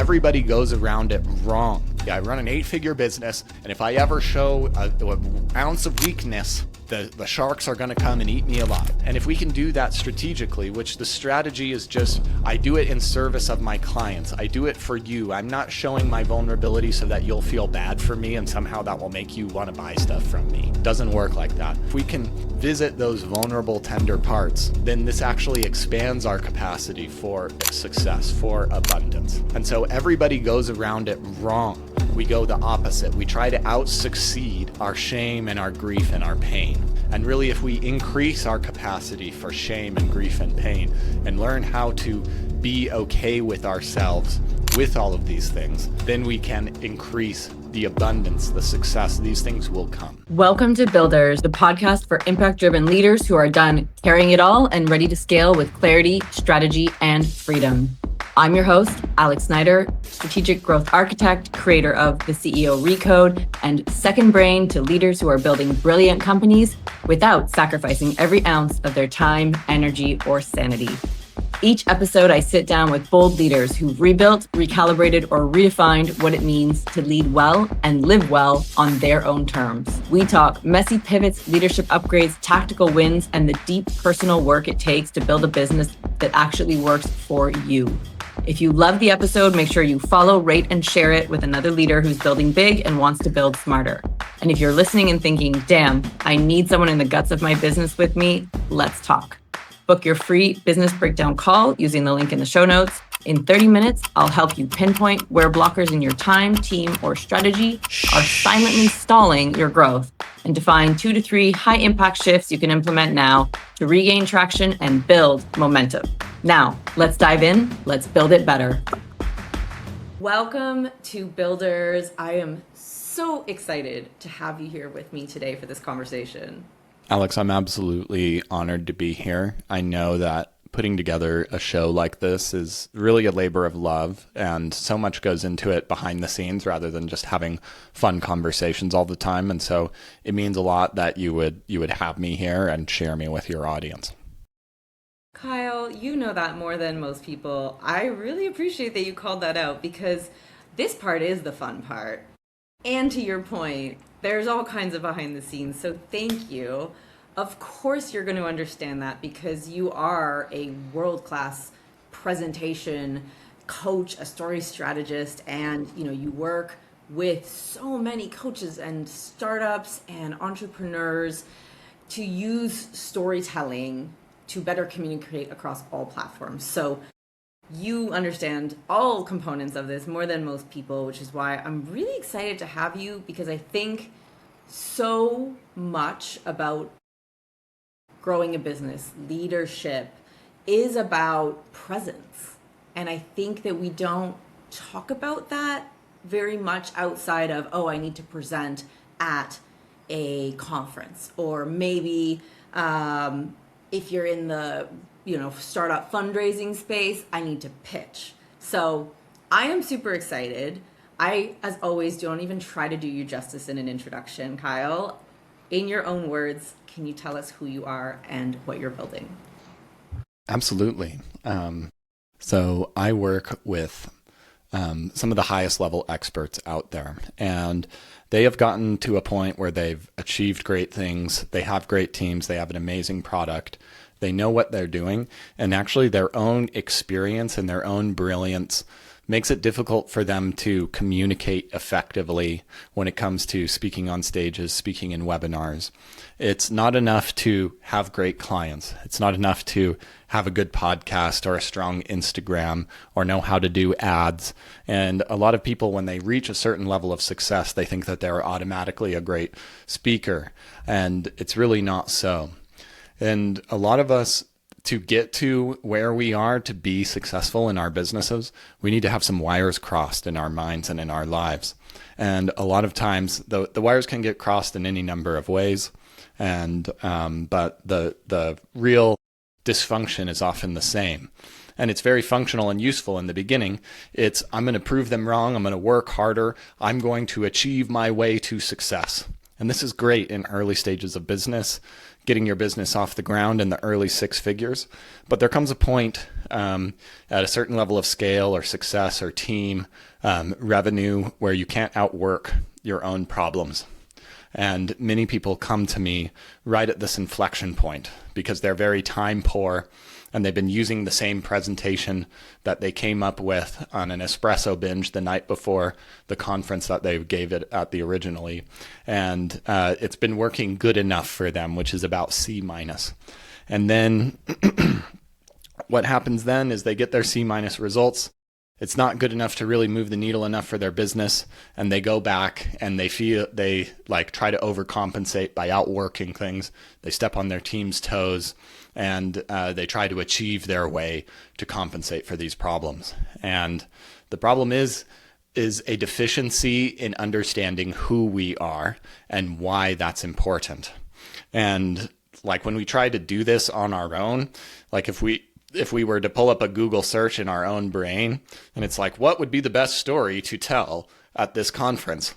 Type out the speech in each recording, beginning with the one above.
everybody goes around it wrong. Yeah, I run an 8-figure business, and if I ever show an ounce of weakness, the sharks are going to come and eat me alive. And if we can do that strategically, which the strategy is just, I do it in service of my clients. I do it for you. I'm not showing my vulnerability so that you'll feel bad for me and somehow that will make you want to buy stuff from me. It doesn't work like that. If we can visit those vulnerable, tender parts, then this actually expands our capacity for success, for abundance. And so everybody goes around it wrong. We go the opposite. We try to out-succeed our shame and our grief and our pain. And really, if we increase our capacity for shame and grief and pain and learn how to be okay with ourselves with all of these things, then we can increase the abundance, the success. These things will come. Welcome to Builders, the podcast for impact-driven leaders who are done carrying it all and ready to scale with clarity, strategy, and freedom. I'm your host, Alex Snider, strategic growth architect, creator of the CEO Recode, and second brain to leaders who are building brilliant companies without sacrificing every ounce of their time, energy, or sanity. Each episode, I sit down with bold leaders who've rebuilt, recalibrated, or redefined what it means to lead well and live well on their own terms. We talk messy pivots, leadership upgrades, tactical wins, and the deep personal work it takes to build a business that actually works for you. If you love the episode, make sure you follow, rate, and share it with another leader who's building big and wants to build smarter. And if you're listening and thinking, damn, I need someone in the guts of my business with me, let's talk. Book your free business breakdown call using the link in the show notes. In 30 minutes, I'll help you pinpoint where blockers in your time, team, or strategy are silently stalling your growth and define 2 to 3 high-impact shifts you can implement now to regain traction and build momentum. Now, let's dive in. Let's build it better. Welcome to Builders. I am so excited to have you here with me today for this conversation. Alex, I'm absolutely honored to be here. I know that putting together a show like this is really a labor of love, and so much goes into it behind the scenes rather than just having fun conversations all the time. And so it means a lot that you would have me here and share me with your audience. Kyle, you know that more than most people. I really appreciate that you called that out because this part is the fun part. And to your point, there's all kinds of behind the scenes, so thank you. Of course you're going to understand that because you are a world-class presentation coach, a story strategist, and you work with so many coaches and startups and entrepreneurs to use storytelling to better communicate across all platforms. So you understand all components of this more than most people, which is why I'm really excited to have you, because I think so much about growing a business, leadership, is about presence. And I think that we don't talk about that very much outside of, I need to present at a conference, or maybe if you're in the startup fundraising space, I need to pitch. So I am super excited. I, as always, don't even try to do you justice in an introduction. Kyle, in your own words, can you tell us who you are and what you're building? Absolutely. So I work with some of the highest level experts out there, and they have gotten to a point where they've achieved great things. They have great teams. They have an amazing product. They know what they're doing, and actually their own experience and their own brilliance makes it difficult for them to communicate effectively when it comes to speaking on stages, speaking in webinars. It's not enough to have great clients. It's not enough to have a good podcast or a strong Instagram or know how to do ads. And a lot of people, when they reach a certain level of success, they think that they're automatically a great speaker. And it's really not so. And a lot of us, to get to where we are to be successful in our businesses, we need to have some wires crossed in our minds and in our lives. And a lot of times the wires can get crossed in any number of ways. And but the real dysfunction is often the same. And it's very functional and useful in the beginning. It's, I'm going to prove them wrong. I'm going to work harder. I'm going to achieve my way to success. And this is great in early stages of business, getting your business off the ground in the early six figures. But there comes a point at a certain level of scale or success or team revenue where you can't outwork your own problems. And many people come to me right at this inflection point because they're very time poor and they've been using the same presentation that they came up with on an espresso binge the night before the conference that they gave it at the originally. And it's been working good enough for them, which is about C minus. And then what happens then is they get their C minus results. It's not good enough to really move the needle enough for their business. And they go back and they try to overcompensate by outworking things. They step on their team's toes and they try to achieve their way to compensate for these problems. And the problem is a deficiency in understanding who we are and why that's important. And like when we try to do this on our own, like if we were to pull up a Google search in our own brain, and it's like, what would be the best story to tell at this conference?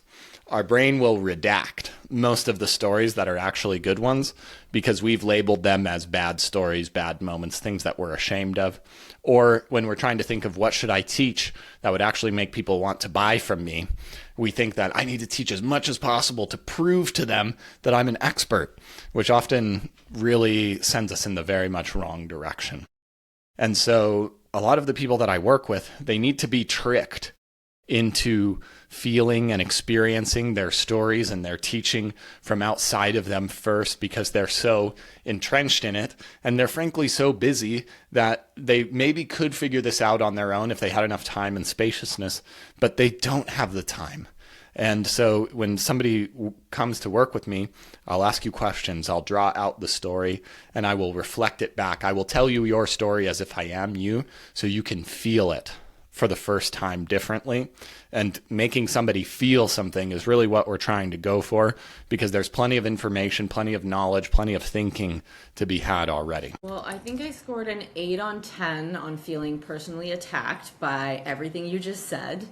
Our brain will redact most of the stories that are actually good ones because we've labeled them as bad stories, bad moments, things that we're ashamed of. Or when we're trying to think of what should I teach that would actually make people want to buy from me, we think that I need to teach as much as possible to prove to them that I'm an expert, which often really sends us in the very much wrong direction. And so a lot of the people that I work with, they need to be tricked into feeling and experiencing their stories and their teaching from outside of them first because they're so entrenched in it. And they're frankly so busy that they maybe could figure this out on their own if they had enough time and spaciousness, but they don't have the time. And so when somebody comes to work with me, I'll ask you questions, I'll draw out the story, and I will reflect it back. I will tell you your story as if I am you, so you can feel it for the first time differently. And making somebody feel something is really what we're trying to go for, because there's plenty of information, plenty of knowledge, plenty of thinking to be had already. Well, I think I scored an 8 on 10 on feeling personally attacked by everything you just said.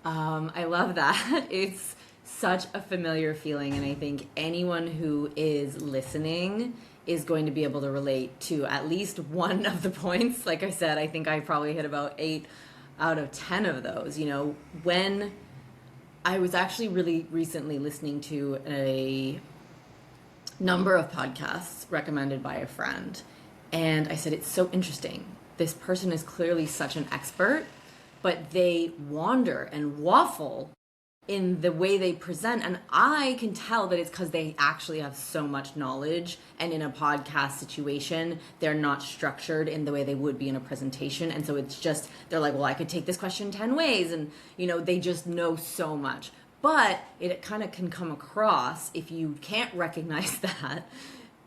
I love that. It's such a familiar feeling, and I think anyone who is listening is going to be able to relate to at least one of the points. Like I said, I think I probably hit about 8 out of 10 of those. You know, when I was actually really recently listening to a number of podcasts recommended by a friend, and I said, it's so interesting. This person is clearly such an expert, but they wander and waffle in the way they present. And I can tell that it's because they actually have so much knowledge. And in a podcast situation, they're not structured in the way they would be in a presentation. And so it's just, they're like, well, I could take this question 10 ways. And, you know, they just know so much. But it kind of can come across, if you can't recognize that,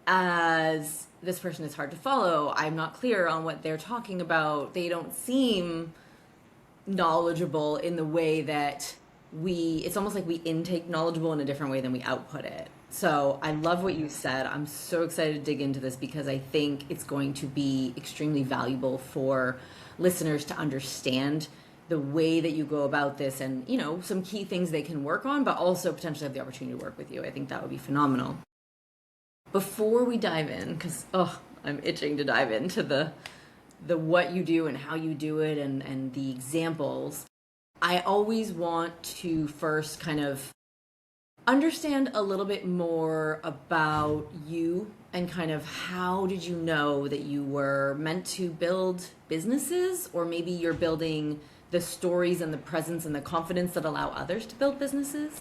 as this person is hard to follow. I'm not clear on what they're talking about. They don't seem knowledgeable in the way that it's almost like we intake knowledgeable in a different way than we output it. So I love what you said. I'm so excited to dig into this because I think it's going to be extremely valuable for listeners to understand the way that you go about this and, you know, some key things they can work on, but also potentially have the opportunity to work with you. I think that would be phenomenal. Before we dive in, because, I'm itching to dive into the what you do and how you do it and the examples, I always want to first kind of understand a little bit more about you and kind of how did you know that you were meant to build businesses, or maybe you're building the stories and the presence and the confidence that allow others to build businesses?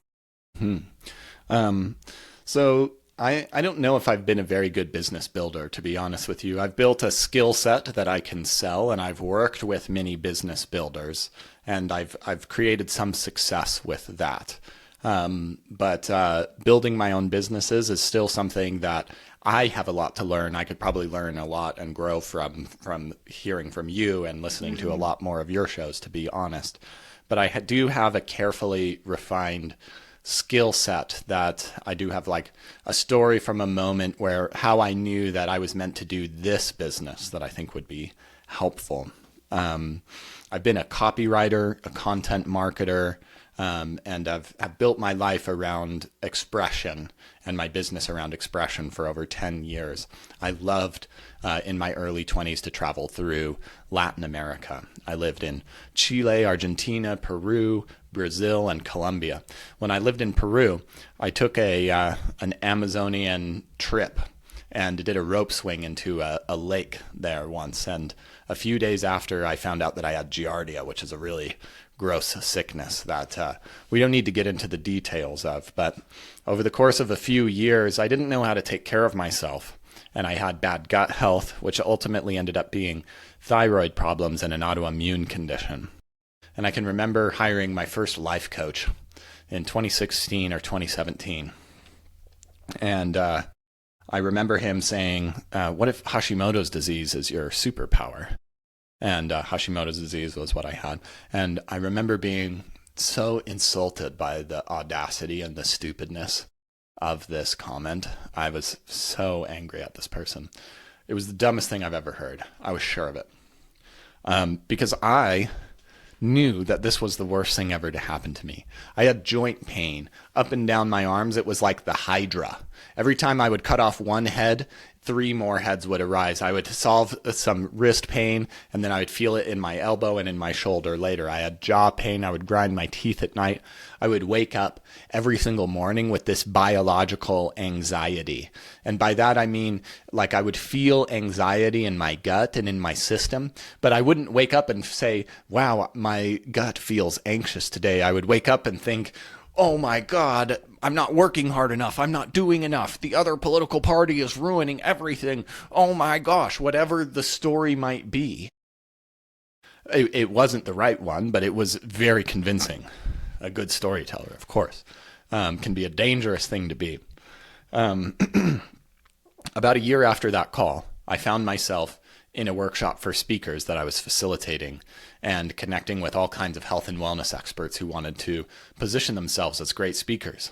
So I don't know if I've been a very good business builder, to be honest with you. I've built a skill set that I can sell, and I've worked with many business builders, and I've created some success with that. But building my own businesses is still something that I have a lot to learn. I could probably learn a lot and grow from hearing from you and listening to a lot more of your shows, to be honest. But I do have a carefully refined skill set that I do have, like a story from a moment where how I knew that I was meant to do this business that I think would be helpful. I've been a copywriter, a content marketer, and I've built my life around expression and my business around expression for over 10 years. I loved in my early 20s to travel through Latin America. I lived in Chile, Argentina, Peru, Brazil, and Colombia. When I lived in Peru, I took an Amazonian trip and did a rope swing into a lake there once. And a few days after, I found out that I had giardia, which is a really gross sickness that we don't need to get into the details of. But over the course of a few years, I didn't know how to take care of myself. And I had bad gut health, which ultimately ended up being thyroid problems and an autoimmune condition. And I can remember hiring my first life coach in 2016 or 2017. And I remember him saying, what if Hashimoto's disease is your superpower? And Hashimoto's disease was what I had. And I remember being so insulted by the audacity and the stupidness of this comment. I was so angry at this person. It was the dumbest thing I've ever heard. I was sure of it. Because I knew that this was the worst thing ever to happen to me. I had joint pain up and down my arms. It was like the Hydra. Every time I would cut off one head, 3 more heads would arise. I would solve some wrist pain, and then I would feel it in my elbow and in my shoulder later. I had jaw pain. I would grind my teeth at night. I would wake up every single morning with this biological anxiety. And by that, I mean, like, I would feel anxiety in my gut and in my system, but I wouldn't wake up and say, wow, my gut feels anxious today. I would wake up and think, oh my God, I'm not working hard enough. I'm not doing enough. The other political party is ruining everything. Oh my gosh, whatever the story might be. It wasn't the right one, but it was very convincing. A good storyteller, of course, can be a dangerous thing to be. About a year after that call, I found myself in a workshop for speakers that I was facilitating and connecting with all kinds of health and wellness experts who wanted to position themselves as great speakers.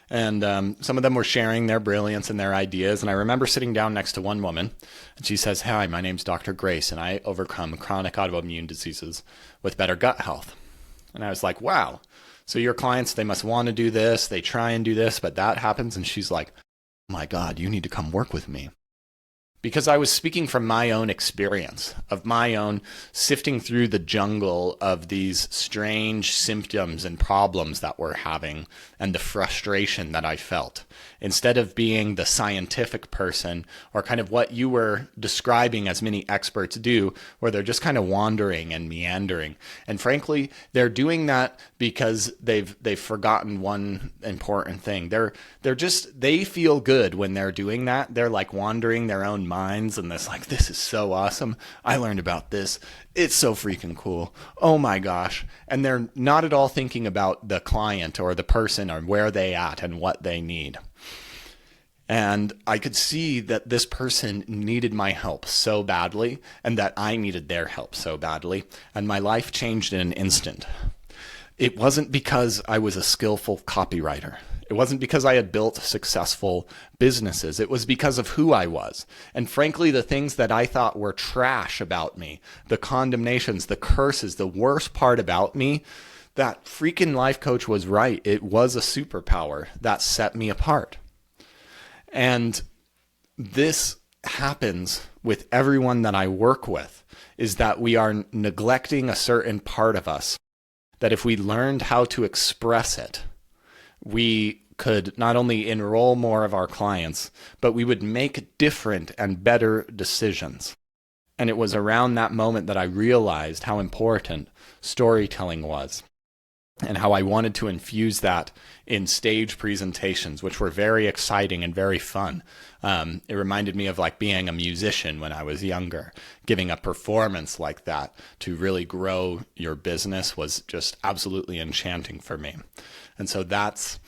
And some of them were sharing their brilliance and their ideas. And I remember sitting down next to one woman, and she says, hi, my name's Dr. Grace, and I overcome chronic autoimmune diseases with better gut health. And I was like, wow. So your clients, they must want to do this. They try and do this, but that happens. And she's like, oh my God, you need to come work with me. Because I was speaking from my own experience, of my own sifting through the jungle of these strange symptoms and problems that we're having and the frustration that I felt. Instead of being the scientific person or kind of what you were describing as many experts do, where they're just kind of wandering and meandering. And frankly, they're doing that because they've forgotten one important thing. They feel good when they're doing that. They're like wandering their own minds and this is so awesome. I learned about this. It's so freaking cool. Oh my gosh. And they're not at all thinking about the client or the person or where they at and what they need. And I could see that this person needed my help so badly and that I needed their help so badly. And my life changed in an instant. It wasn't because I was a skillful copywriter. It wasn't because I had built successful businesses. It was because of who I was. And frankly, the things that I thought were trash about me, the condemnations, the curses, the worst part about me, that freaking life coach was right. It was a superpower that set me apart. And this happens with everyone that I work with, is that we are neglecting a certain part of us, that if we learned how to express it, we could not only enroll more of our clients, but we would make different and better decisions. And it was around that moment that I realized how important storytelling was and how I wanted to infuse that in stage presentations, which were very exciting and very fun. It reminded me of like being a musician when I was younger. Giving a performance like that to really grow your business was just absolutely enchanting for me. And so that's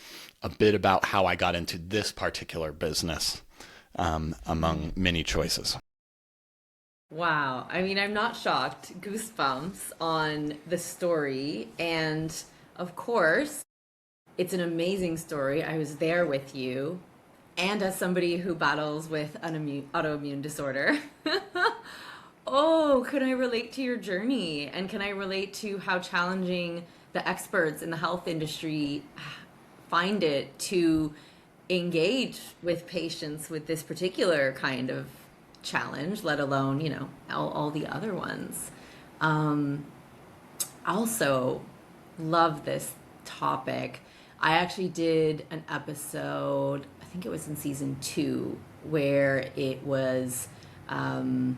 a bit about how I got into this particular business, among many choices. Wow. I mean, I'm not shocked. Goosebumps on the story. And of course, it's an amazing story. I was there with you. And as somebody who battles with an autoimmune disorder, oh, could I relate to your journey? And can I relate to how challenging the experts in the health industry find it to engage with patients with this particular kind of challenge, let alone, all the other ones. Um, also, love this topic. I actually did an episode, I think it was in season 2, where it was dyslexia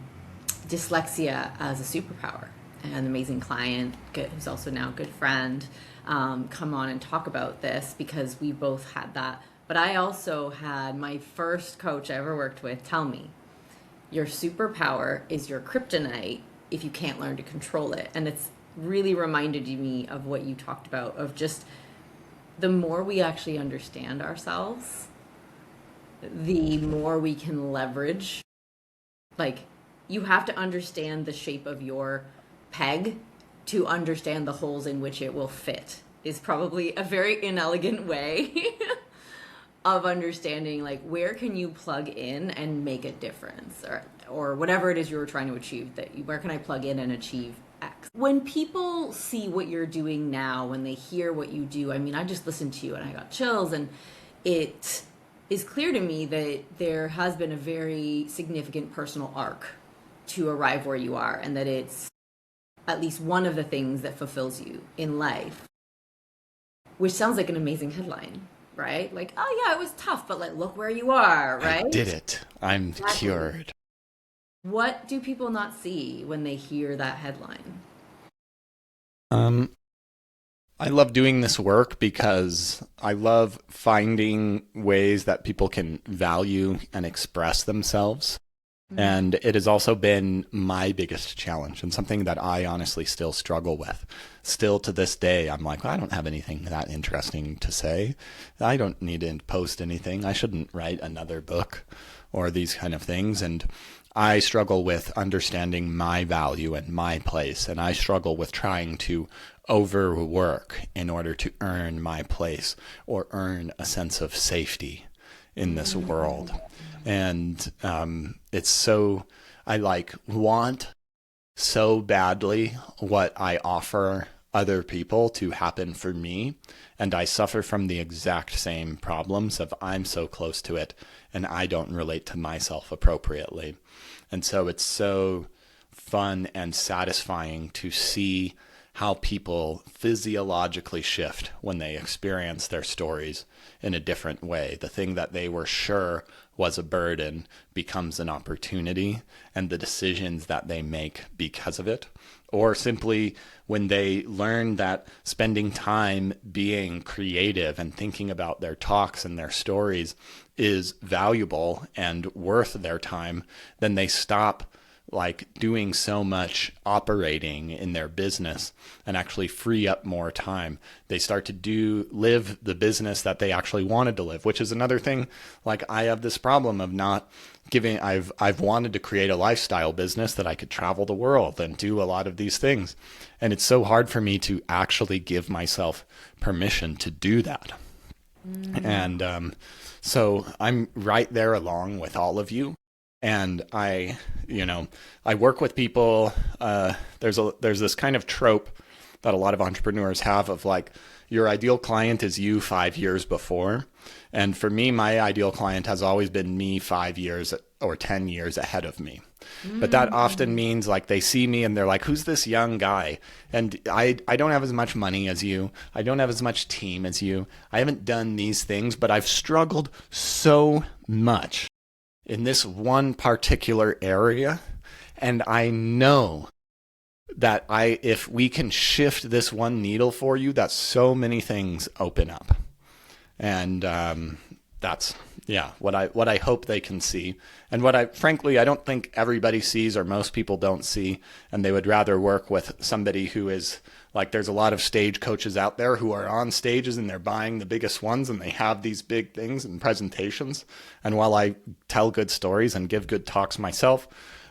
as a superpower. And an amazing client, who's also now a good friend, come on and talk about this because we both had that. But I also had my first coach I ever worked with tell me, your superpower is your kryptonite if you can't learn to control it. And it's really reminded me of what you talked about, of just the more we actually understand ourselves, the more we can leverage. Like, you have to understand the shape of your peg to understand the holes in which it will fit, is probably a very inelegant way of understanding, like, where can you plug in and make a difference, or whatever it is you were trying to achieve, where can I plug in and achieve X. When people see what you're doing now, when they hear what you do, I mean, I just listened to you and I got chills, and it is clear to me that there has been a very significant personal arc to arrive where you are, and that it's at least one of the things that fulfills you in life, which sounds like an amazing headline, right? Like, oh yeah, it was tough, but like, look where you are, right? I did it. I'm Exactly. cured. What do people not see when they hear that headline? I love doing this work because I love finding ways that people can value and express themselves. And it has also been my biggest challenge, and something that I honestly still struggle with. Still to this day, I'm like, well, I don't have anything that interesting to say. I don't need to post anything. I shouldn't write another book or these kind of things. And I struggle with understanding my value and my place. And I struggle with trying to overwork in order to earn my place or earn a sense of safety in this world. And it's so, I want so badly what I offer other people to happen for me. And I suffer from the exact same problems of I'm so close to it and I don't relate to myself appropriately. And so it's so fun and satisfying to see how people physiologically shift when they experience their stories in a different way. The thing that they were sure was a burden becomes an opportunity, and the decisions that they make because of it. Or simply when they learn that spending time being creative and thinking about their talks and their stories is valuable and worth their time, then they stop doing so much operating in their business and actually free up more time. They start to live the business that they actually wanted to live, which is another thing. I have this problem of not giving, I've wanted to create a lifestyle business that I could travel the world and do a lot of these things. And it's so hard for me to actually give myself permission to do that. And so I'm right there along with all of you. And I work with people. There's this kind of trope that a lot of entrepreneurs have of your ideal client is you 5 years before. And for me, my ideal client has always been me 5 years or 10 years ahead of me. But that often means they see me and they're like, who's this young guy? And I don't have as much money as you. I don't have as much team as you. I haven't done these things, but I've struggled so much in this one particular area. And I know that if we can shift this one needle for you, that so many things open up. And that's what I hope they can see, and what I don't think everybody sees, or most people don't see, and they would rather work with somebody who is there's a lot of stage coaches out there who are on stages and they're buying the biggest ones and they have these big things and presentations. And while I tell good stories and give good talks myself,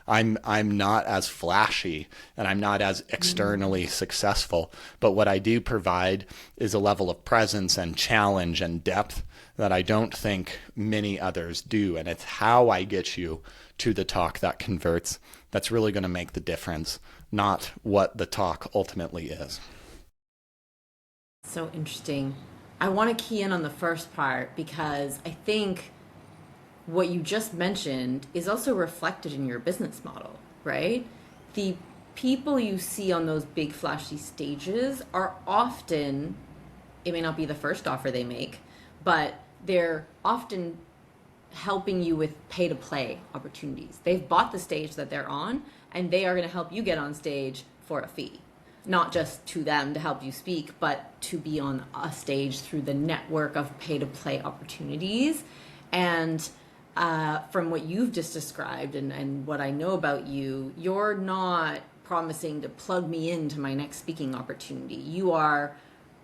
I'm not as flashy and I'm not as externally successful. But what I do provide is a level of presence and challenge and depth that I don't think many others do. And it's how I get you to the talk that converts that's really going to make the difference, not what the talk ultimately is. so interesting. I want to key in on the first part because I think what you just mentioned is also reflected in your business model, right? The people you see on those big flashy stages are often, it may not be the first offer they make, but they're often helping you with pay to play opportunities. They've bought the stage that they're on, and they are going to help you get on stage for a fee. Not just to them to help you speak, but to be on a stage through the network of pay to play opportunities. And from what you've just described and what I know about you, you're not promising to plug me into my next speaking opportunity. You are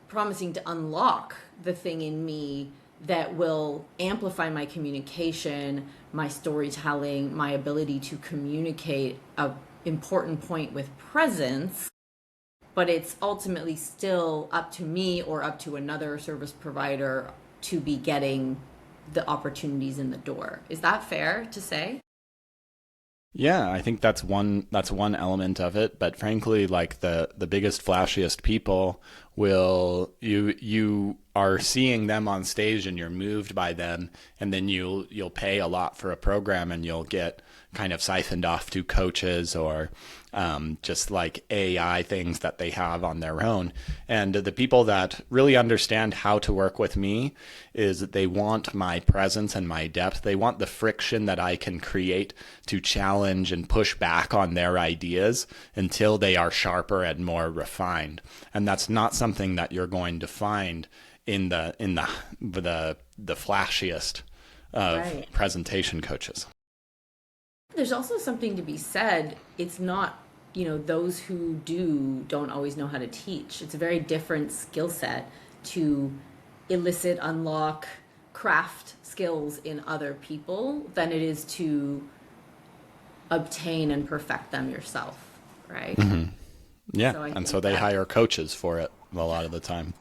promising to unlock the thing in me that will amplify my communication, my storytelling, my ability to communicate a important point with presence, but it's ultimately still up to me or up to another service provider to be getting the opportunities in the door. Is that fair to say? Yeah, I think that's one element of it, but frankly, like the biggest flashiest people will you are seeing them on stage and you're moved by them, and then you'll pay a lot for a program and you'll get kind of siphoned off to coaches or just like AI things that they have on their own. And the people that really understand how to work with me is that they want my presence and my depth. They want the friction that I can create to challenge and push back on their ideas until they are sharper and more refined. And that's not something that you're going to find in the flashiest of Right. presentation coaches. There's also something to be said. It's not, those who don't always know how to teach. It's a very different skill set to elicit, unlock, craft skills in other people than it is to obtain and perfect them yourself, right? Yeah, So I and think so they that, hire coaches for it a lot of the time.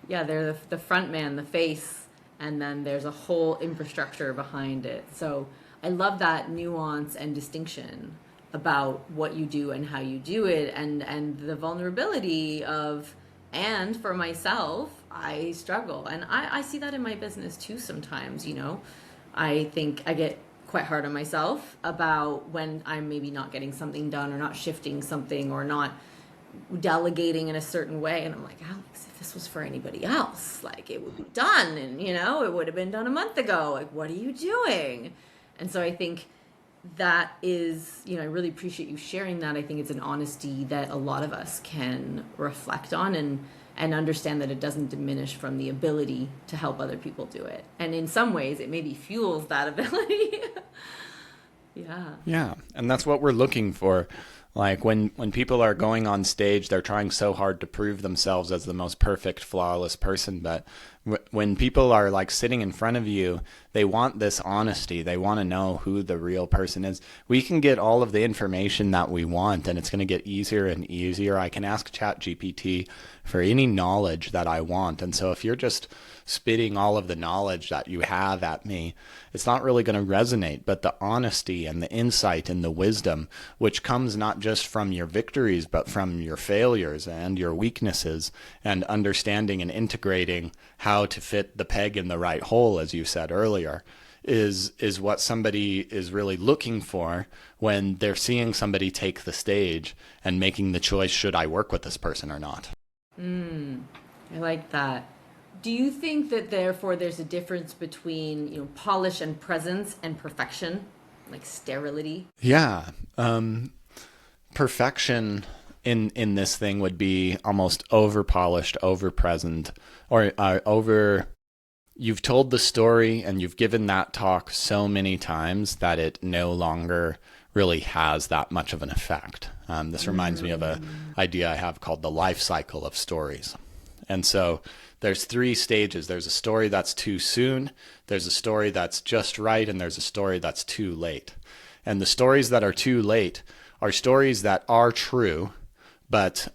yeah, they're the front man, the face, and then there's a whole infrastructure behind it. So I love that nuance and distinction about what you do and how you do it, and the vulnerability of, and for myself, I struggle. And I see that in my business too sometimes. I think I get quite hard on myself about when I'm maybe not getting something done or not shifting something or not delegating in a certain way, and I'm like, Alex, if this was for anybody else, like, it would be done, and it would have been done a month ago. Like, what are you doing? And so I think that is, I really appreciate you sharing that. I think it's an honesty that a lot of us can reflect on and understand that it doesn't diminish from the ability to help other people do it, and in some ways it maybe fuels that ability. Yeah. Yeah, and that's what we're looking for. Like when people are going on stage, they're trying so hard to prove themselves as the most perfect, flawless person. But when people are like sitting in front of you, they want this honesty. They want to know who the real person is. We can get all of the information that we want, and it's going to get easier and easier. I can ask ChatGPT for any knowledge that I want. And so if you're just spitting all of the knowledge that you have at me, it's not really going to resonate. But the honesty and the insight and the wisdom, which comes not just from your victories, but from your failures and your weaknesses, and understanding and integrating how to fit the peg in the right hole, as you said earlier, is what somebody is really looking for when they're seeing somebody take the stage and making the choice, should I work with this person or not? I like that. Do you think that therefore there's a difference between, polish and presence and perfection, like sterility? Yeah. Perfection in this thing would be almost over polished, over present, or over. You've told the story and you've given that talk so many times that it no longer really has that much of an effect. This reminds me of an idea I have called the life cycle of stories. And so there's 3 stages. There's a story that's too soon, there's a story that's just right, and there's a story that's too late. And the stories that are too late are stories that are true, but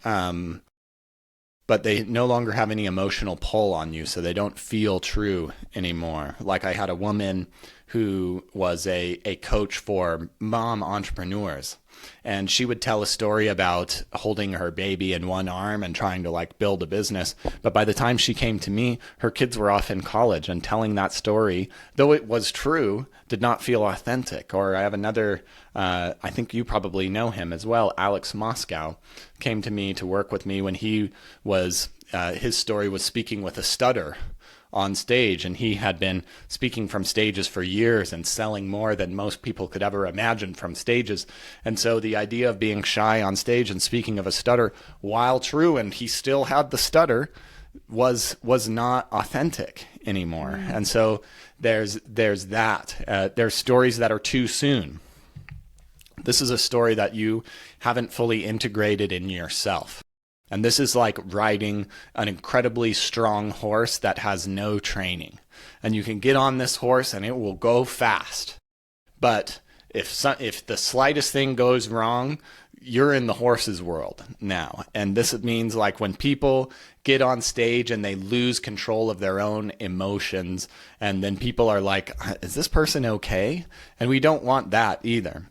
they no longer have any emotional pull on you, so they don't feel true anymore. Like I had a woman who was a coach for mom entrepreneurs. And she would tell a story about holding her baby in one arm and trying to like build a business. But by the time she came to me, her kids were off in college, and telling that story, though it was true, did not feel authentic. Or I have another, I think you probably know him as well, Alex Moscow, came to me to work with me when he was, his story was speaking with a stutter on stage, and he had been speaking from stages for years and selling more than most people could ever imagine from stages. And so the idea of being shy on stage and speaking of a stutter, while true, and he still had the stutter, was not authentic anymore. And so there's that. There's stories that are too soon. This is a story that you haven't fully integrated in yourself. And this is like riding an incredibly strong horse that has no training. And you can get on this horse and it will go fast. But if the slightest thing goes wrong, you're in the horse's world now. And this means like when people get on stage and they lose control of their own emotions, and then people are like, is this person okay? And we don't want that either.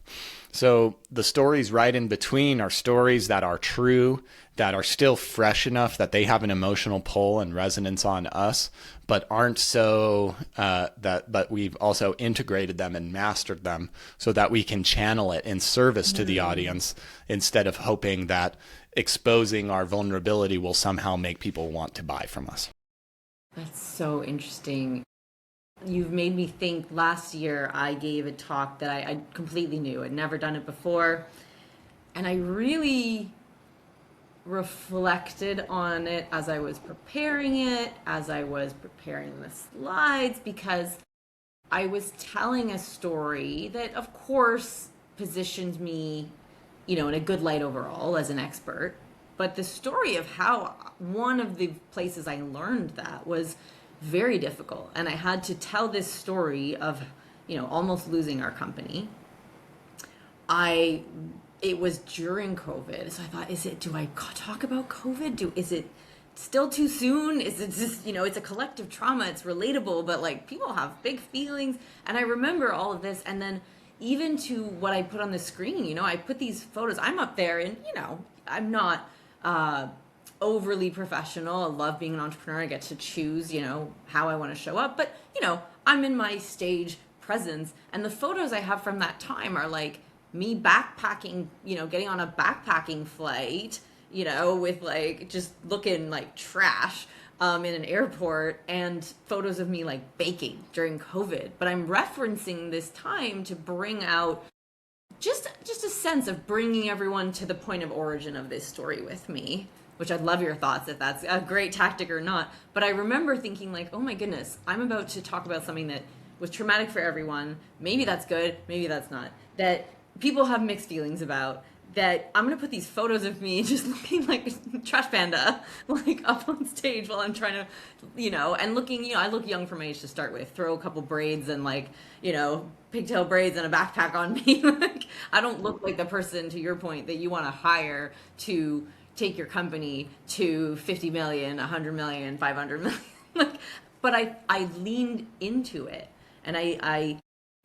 So the stories right in between are stories that are true, that are still fresh enough that they have an emotional pull and resonance on us, but aren't so but we've also integrated them and mastered them so that we can channel it in service to the audience, instead of hoping that exposing our vulnerability will somehow make people want to buy from us. That's so interesting. You've made me think. Last year I gave a talk that I completely knew. I'd never done it before. And I really reflected on it as I was preparing it, as I was preparing the slides, because I was telling a story that, of course, positioned me, in a good light overall as an expert. But the story of how one of the places I learned that was very difficult. And I had to tell this story of, almost losing our company. It was during COVID. So I thought, do I talk about COVID? Is it still too soon? Is it just, it's a collective trauma. It's relatable, but like people have big feelings. And I remember all of this. And then even to what I put on the screen, I put these photos. I'm up there and, I'm not overly professional. I love being an entrepreneur. I get to choose, how I want to show up. But, I'm in my stage presence. And the photos I have from that time are like me backpacking, getting on a backpacking flight, with like just looking like trash in an airport, and photos of me like baking during COVID. But I'm referencing this time to bring out just a sense of bringing everyone to the point of origin of this story with me, which I'd love your thoughts if that's a great tactic or not. But I remember thinking like, oh my goodness, I'm about to talk about something that was traumatic for everyone. Maybe that's good, maybe that's not. That people have mixed feelings about, that I'm going to put these photos of me just looking like a trash panda, like up on stage while I'm trying to, and looking, I look young for my age to start with, throw a couple braids and like, pigtail braids and a backpack on me. Like, I don't look like the person, to your point, that you want to hire to take your company to 50 million, 100 million, 500 million. Like, but I leaned into it, and I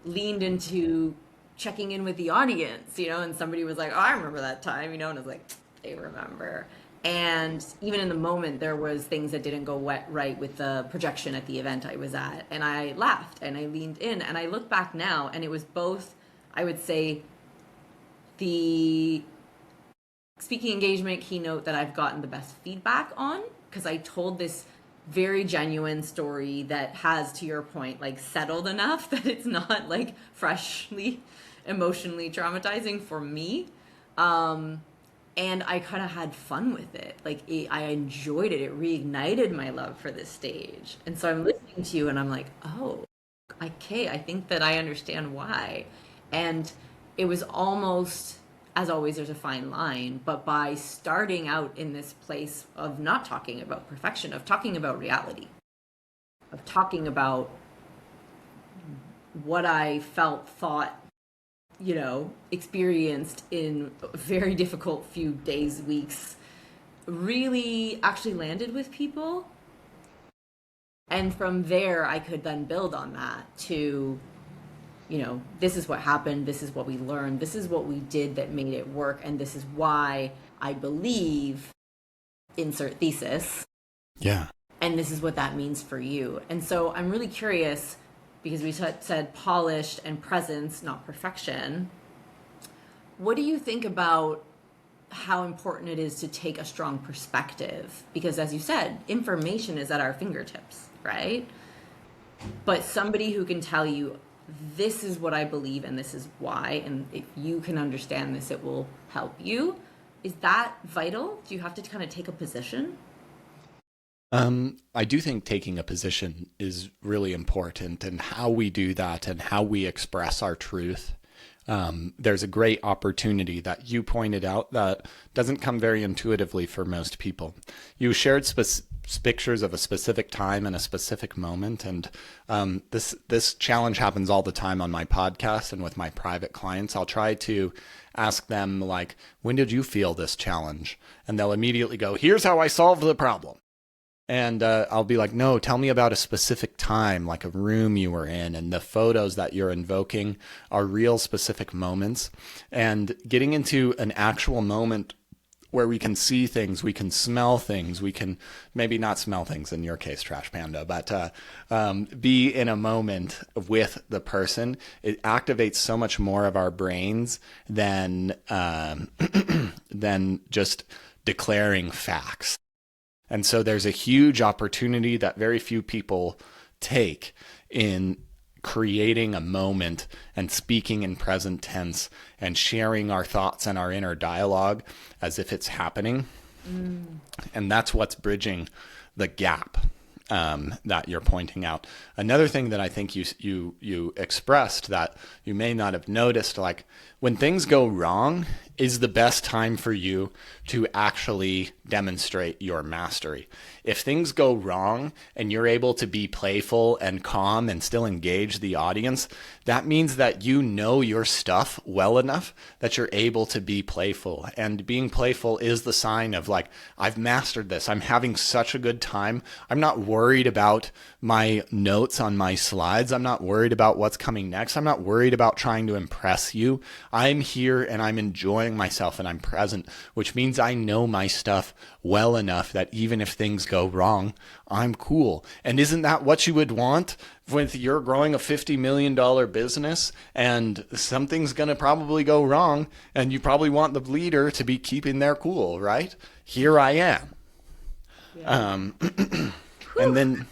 leaned into checking in with the audience, and somebody was like, oh, I remember that time, and I was like, they remember. And even in the moment, there was things that didn't go right with the projection at the event I was at, and I laughed and I leaned in, and I look back now, and it was both, I would say, the speaking engagement keynote that I've gotten the best feedback on, because I told this very genuine story that has, to your point, like settled enough that it's not like freshly emotionally traumatizing for me. And I kind of had fun with it. Like I enjoyed it. It reignited my love for this stage. And so I'm listening to you and I'm like, oh, okay, I think that I understand why. And it was almost, as always, there's a fine line, but by starting out in this place of not talking about perfection, of talking about reality, of talking about what I thought, experienced in a very difficult few days, weeks, really actually landed with people. And from there, I could then build on that to this is what happened, this is what we learned, this is what we did that made it work, and this is why I believe insert thesis. Yeah. And this is what that means for you. And so I'm really curious, because we said polished and presence, not perfection. What do you think about how important it is to take a strong perspective? Because as you said, information is at our fingertips, right? But somebody who can tell you, this is what I believe and this is why, and if you can understand this, it will help you. Is that vital? Do you have to kind of take a position? I do think taking a position is really important, and how we do that and how we express our truth. There's a great opportunity that you pointed out that doesn't come very intuitively for most people. You shared pictures of a specific time and a specific moment, and this challenge happens all the time on my podcast and with my private clients. I'll try to ask them, like, when did you feel this challenge? And they'll immediately go, here's how I solved the problem. And I'll be like, no, tell me about a specific time, like a room you were in, and the photos that you're invoking are real specific moments. And getting into an actual moment where we can see things, we can smell things, we can maybe not smell things in your case, Trash Panda, but be in a moment with the person. It activates so much more of our brains than than just declaring facts. And so there's a huge opportunity that very few people take in creating a moment and speaking in present tense and sharing our thoughts and our inner dialogue as if it's happening. And that's what's bridging the gap that you're pointing out. Another thing that I think you expressed that you may not have noticed, like when things go wrong, is the best time for you to actually demonstrate your mastery. If things go wrong and you're able to be playful and calm and still engage the audience, that means that you know your stuff well enough that you're able to be playful. And being playful is the sign of like, I've mastered this. I'm having such a good time. I'm not worried about my notes on my slides. I'm not worried about what's coming next. I'm not worried about trying to impress you. I'm here and I'm enjoying myself and I'm present, which means I know my stuff well enough that even if things go wrong, I'm cool. And isn't that what you would want when you're growing a $50 million business and something's going to probably go wrong, and you probably want the leader to be keeping their cool, right? Here I am. Yeah. And then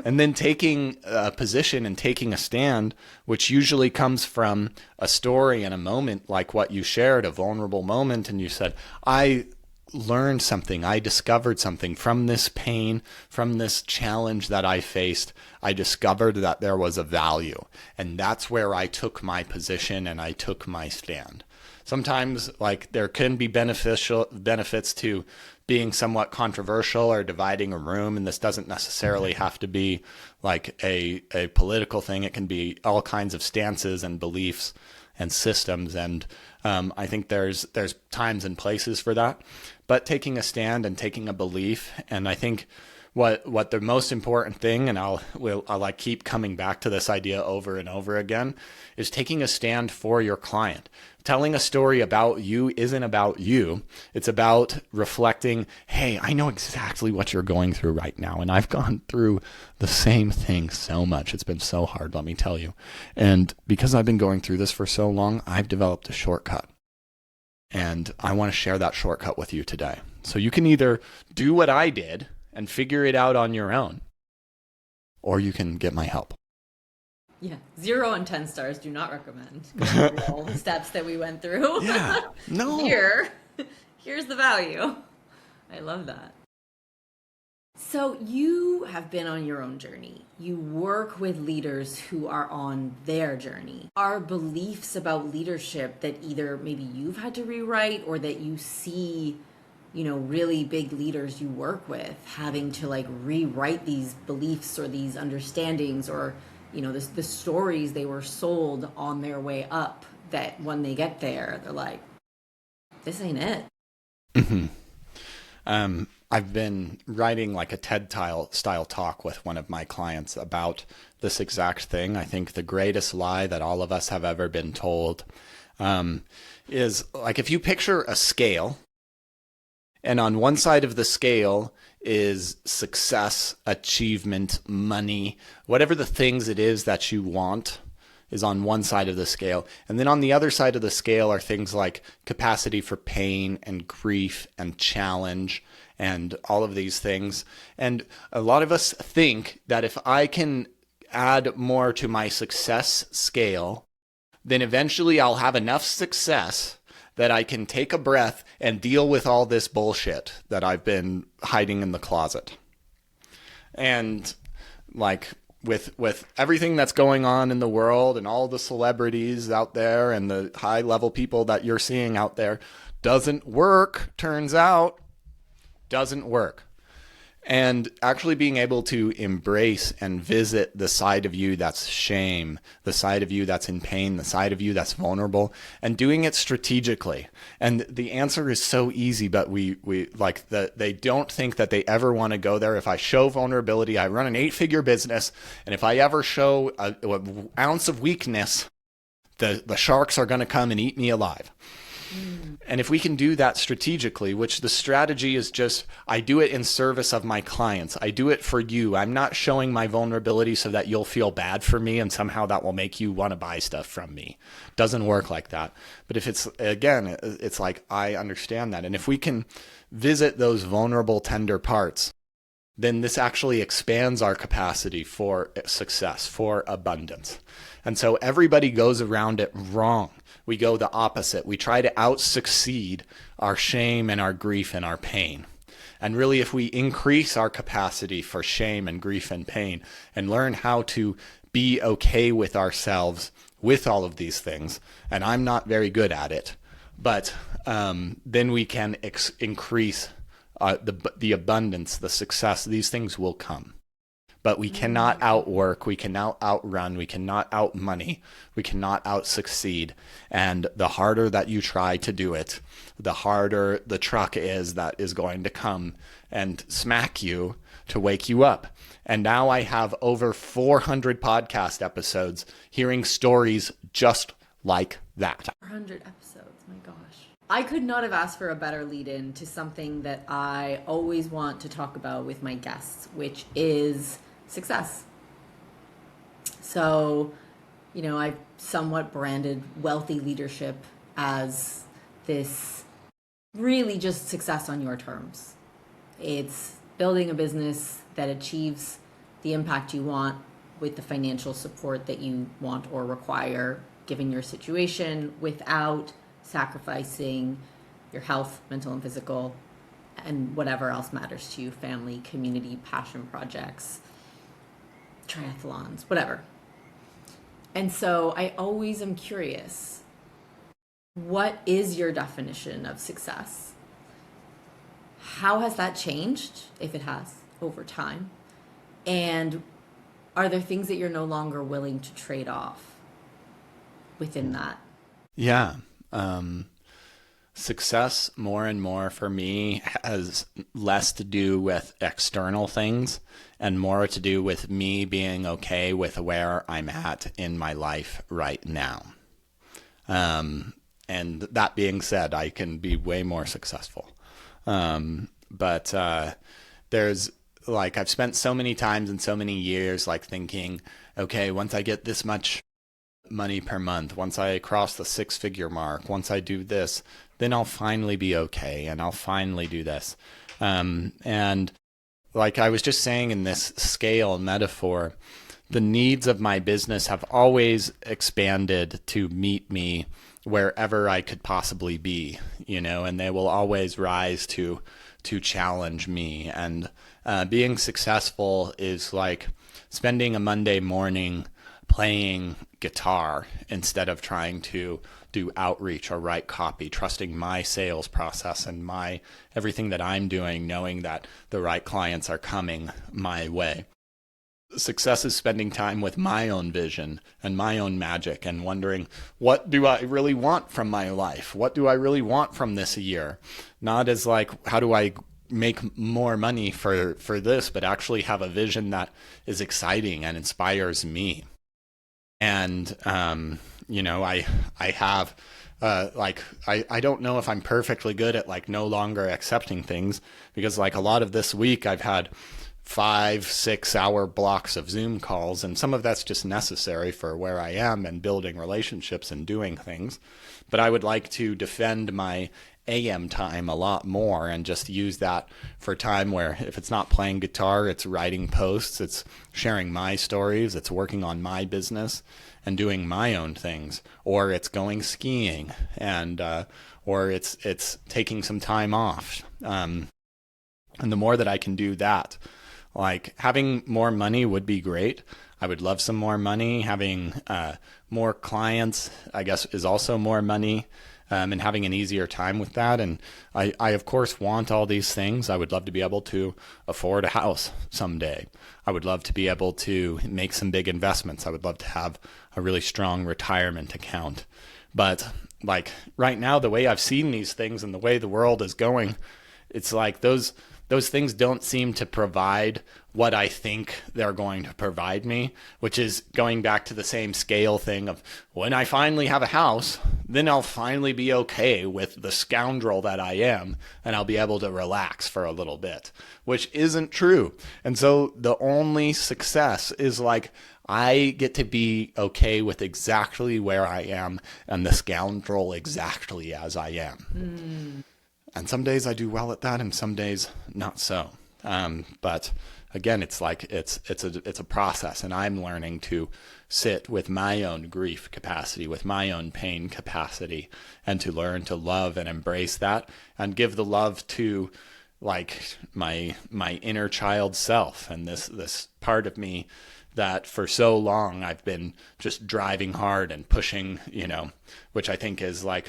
and then taking a position and taking a stand, which usually comes from a story and a moment like what you shared, a vulnerable moment, and you said, I learned something, I discovered something from this pain, from this challenge that I faced. I discovered that there was a value, and that's where I took my position and I took my stand. Sometimes, like, there can be benefits to being somewhat controversial or dividing a room, and this doesn't necessarily have to be like a political thing. It can be all kinds of stances and beliefs and systems, and I think there's times and places for that. But taking a stand and taking a belief, and I think what the most important thing, and I'll like keep coming back to this idea over and over again, is taking a stand for your client. Telling a story about you isn't about you. It's about reflecting, hey, I know exactly what you're going through right now, and I've gone through the same thing so much. It's been so hard, let me tell you. And because I've been going through this for so long, I've developed a shortcut. And I want to share that shortcut with you today. So you can either do what I did and figure it out on your own, or you can get my help. Yeah, 0 and 10 stars do not recommend going through all the steps that we went through. Yeah, no. Here's the value. I love that. So you have been on your own journey. You work with leaders who are on their journey. Are beliefs about leadership that either maybe you've had to rewrite, or that you see, really big leaders you work with having to like rewrite these beliefs or these understandings, or the stories they were sold on their way up, that when they get there, they're like, this ain't it. Mm-hmm. I've been writing like a style talk with one of my clients about this exact thing. I think the greatest lie that all of us have ever been told is like, if you picture a scale, and on one side of the scale is success, achievement, money, whatever the things it is that you want is on one side of the scale. And then on the other side of the scale are things like capacity for pain and grief and challenge and all of these things. And a lot of us think that if I can add more to my success scale, then eventually I'll have enough success that I can take a breath and deal with all this bullshit that I've been hiding in the closet. And like with everything that's going on in the world and all the celebrities out there and the high level people that you're seeing out there, doesn't work, turns out, doesn't work. And actually being able to embrace and visit the side of you that's shame, the side of you that's in pain, the side of you that's vulnerable, and doing it strategically. And the answer is so easy, but they don't think that they ever want to go there. If I show vulnerability, I run an 8-figure business, and if I ever show an ounce of weakness, the sharks are going to come and eat me alive. And if we can do that strategically, which the strategy is just, I do it in service of my clients. I do it for you. I'm not showing my vulnerability so that you'll feel bad for me and somehow that will make you want to buy stuff from me. Doesn't work like that. But if it's like, I understand that. And if we can visit those vulnerable, tender parts, then this actually expands our capacity for success, for abundance. And so everybody goes around it wrong. We go the opposite. We try to out-succeed our shame and our grief and our pain. And really, if we increase our capacity for shame and grief and pain and learn how to be okay with ourselves with all of these things, and I'm not very good at it, but then we can increase the abundance, the success. These things will come. But we cannot outwork, we cannot outrun, we cannot outmoney, we cannot out-succeed. And the harder that you try to do it, the harder the truck is that is going to come and smack you to wake you up. And now I have over 400 podcast episodes hearing stories just like that. 400 episodes, my gosh. I could not have asked for a better lead-in to something that I always want to talk about with my guests, which is success. So, I've somewhat branded wealthy leadership as this really just success on your terms. It's building a business that achieves the impact you want with the financial support that you want or require, given your situation, without sacrificing your health, mental and physical, and whatever else matters to you, family, community, passion projects, triathlons, whatever. And so I always am curious, what is your definition of success? How has that changed, if it has, over time? And are there things that you're no longer willing to trade off within that? Yeah. Success more and more for me has less to do with external things and more to do with me being okay with where I'm at in my life right now. And that being said, I can be way more successful. But there's I've spent so many times and so many years thinking, okay, once I get this much money per month, once I cross the 6-figure mark, once I do this, then I'll finally be okay and I'll finally do this. And like I was just saying in this scale metaphor, the needs of my business have always expanded to meet me wherever I could possibly be, and they will always rise to challenge me. And being successful is like spending a Monday morning playing guitar instead of trying to do outreach or write copy, trusting my sales process and everything that I'm doing, knowing that the right clients are coming my way. Success is spending time with my own vision and my own magic and wondering, what do I really want from my life? What do I really want from this year? Not as how do I make more money for this, but actually have a vision that is exciting and inspires me. And I have I don't know if I'm perfectly good at like no longer accepting things, because like a lot of this week I've had 5-6 hour blocks of Zoom calls, and some of that's just necessary for where I am and building relationships and doing things. But I would like to defend my AM time a lot more and just use that for time where if it's not playing guitar, it's writing posts, it's sharing my stories, it's working on my business and doing my own things, or it's going skiing, and or it's taking some time off. And the more that I can do that, like having more money would be great. I would love some more money. Having more clients, I guess, is also more money. And having an easier time with that. And I, of course, want all these things. I would love to be able to afford a house someday. I would love to be able to make some big investments. I would love to have a really strong retirement account. But like right now, the way I've seen these things and the way the world is going, it's like those things don't seem to provide what I think they're going to provide me, which is going back to the same scale thing of when I finally have a house, then I'll finally be okay with the scoundrel that I am, and I'll be able to relax for a little bit, which isn't true. And so the only success is like I get to be okay with exactly where I am and the scoundrel exactly as I am. And some days I do well at that, and some days not so. But again, it's like it's a process, and I'm learning to sit with my own grief capacity, with my own pain capacity, and to learn to love and embrace that, and give the love to like my inner child self, and this part of me that for so long I've been just driving hard and pushing, which I think is like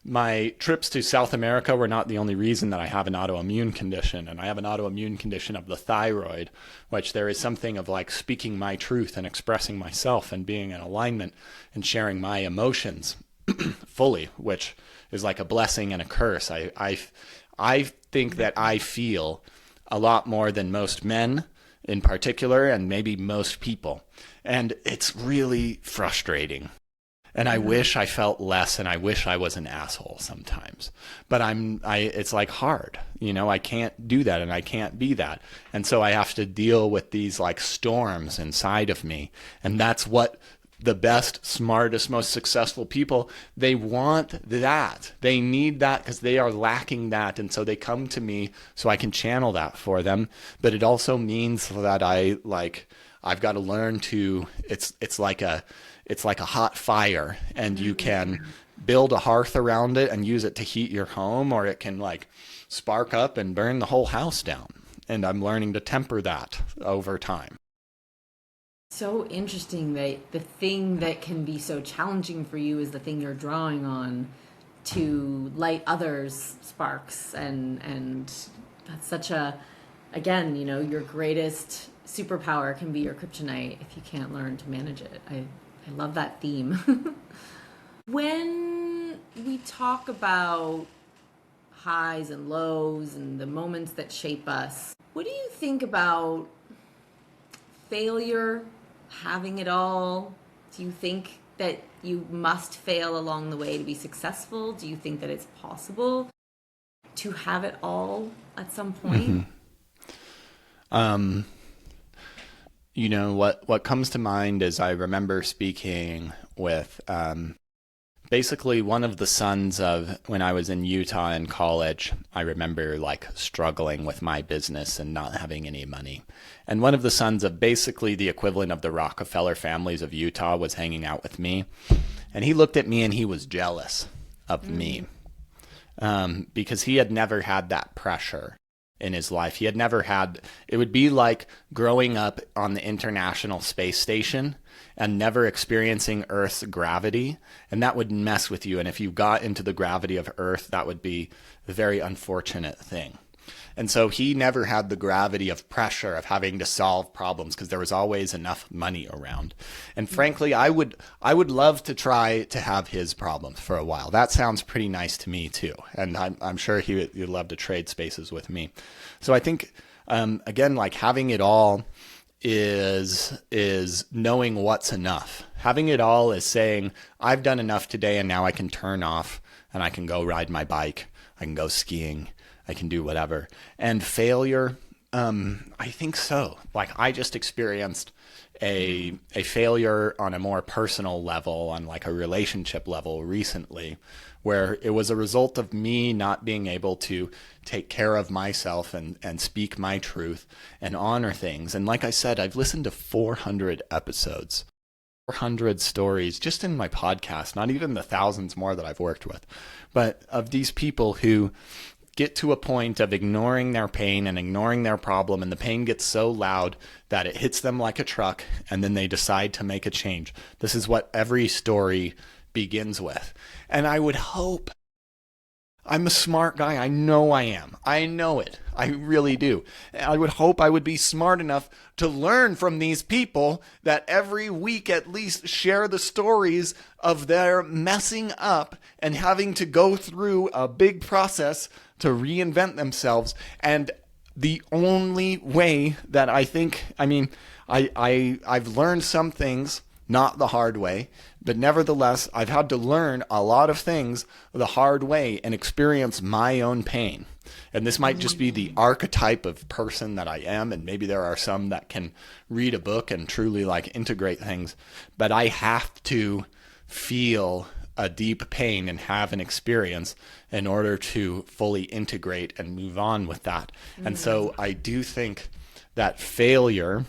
my trips to South America were not the only reason that I have an autoimmune condition. And I have an autoimmune condition of the thyroid, which there is something of like speaking my truth and expressing myself and being in alignment and sharing my emotions fully, which is like a blessing and a curse. I think that I feel a lot more than most men in particular, and maybe most people. And it's really frustrating. And I wish I felt less, and I wish I was an asshole sometimes. But it's like hard, I can't do that, and I can't be that. And so I have to deal with these like storms inside of me. And that's what the best, smartest, most successful people, they want that. They need that because they are lacking that. And so they come to me so I can channel that for them. But it also means that I've got to learn to, it's like a hot fire, and you can build a hearth around it and use it to heat your home, or it can like spark up and burn the whole house down. And I'm learning to temper that over time. So interesting that the thing that can be so challenging for you is the thing you're drawing on to light others' sparks, and that's such a, again, your greatest superpower can be your kryptonite if you can't learn to manage it. I love that theme. When we talk about highs and lows and the moments that shape us, what do you think about failure? Having it all? Do you think that you must fail along the way to be successful? Do you think that it's possible to have it all at some point? What comes to mind is I remember speaking with basically one of the sons of, when I was in Utah in college, I remember like struggling with my business and not having any money. And one of the sons of basically the equivalent of the Rockefeller families of Utah was hanging out with me. And he looked at me and he was jealous of me because he had never had that pressure in his life. He had never had, it would be like growing up on the International Space Station and never experiencing Earth's gravity, and that would mess with you. And if you got into the gravity of Earth, that would be a very unfortunate thing. And so he never had the gravity of pressure of having to solve problems because there was always enough money around. And frankly, I would love to try to have his problems for a while. That sounds pretty nice to me too. And I'm sure he'd love to trade spaces with me. So I think, again, like having it all is knowing what's enough. Having it all is saying, I've done enough today and now I can turn off and I can go ride my bike. I can go skiing. I can do whatever. And failure, I think so. Like I just experienced a failure on a more personal level, on like a relationship level recently, where it was a result of me not being able to take care of myself and speak my truth and honor things. And like I said, I've listened to 400 episodes, 400 stories just in my podcast, not even the thousands more that I've worked with, but of these people who get to a point of ignoring their pain and ignoring their problem, and the pain gets so loud that it hits them like a truck, and then they decide to make a change. This is what every story begins with. And I would hope, I'm a smart guy. I know I am. I know it. I really do. I would hope I would be smart enough to learn from these people that every week at least share the stories of their messing up and having to go through a big process to reinvent themselves. And the only way that I think, I've learned some things, not the hard way, but nevertheless, I've had to learn a lot of things the hard way and experience my own pain. And this might just be the archetype of person that I am, and maybe there are some that can read a book and truly like integrate things, but I have to feel a deep pain and have an experience in order to fully integrate and move on with that. And so I do think that failure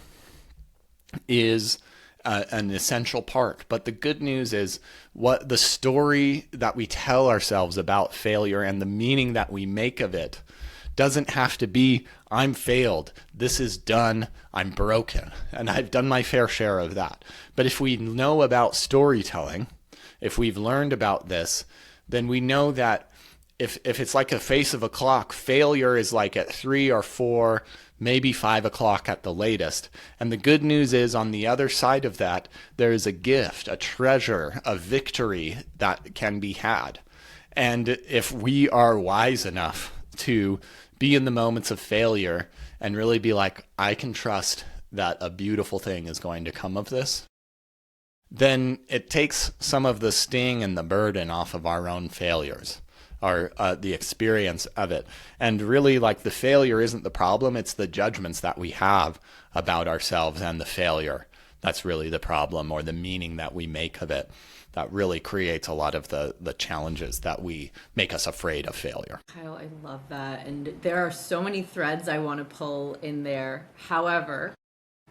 is an essential part. But the good news is what the story that we tell ourselves about failure and the meaning that we make of it doesn't have to be, I'm failed, this is done, I'm broken. And I've done my fair share of that. But if we know about storytelling, if we've learned about this, then we know that if it's like a face of a clock, failure is like at 3 or 4, maybe 5 o'clock at the latest. And the good news is on the other side of that, there is a gift, a treasure, a victory that can be had. And if we are wise enough to be in the moments of failure and really be like, I can trust that a beautiful thing is going to come of this, then it takes some of the sting and the burden off of our own failures, or the experience of it. And really, like, the failure isn't the problem, it's the judgments that we have about ourselves and the failure. That's really the problem, or the meaning that we make of it, that really creates a lot of the challenges that we make us afraid of failure. Kyle, I love that. And there are so many threads I want to pull in there. However,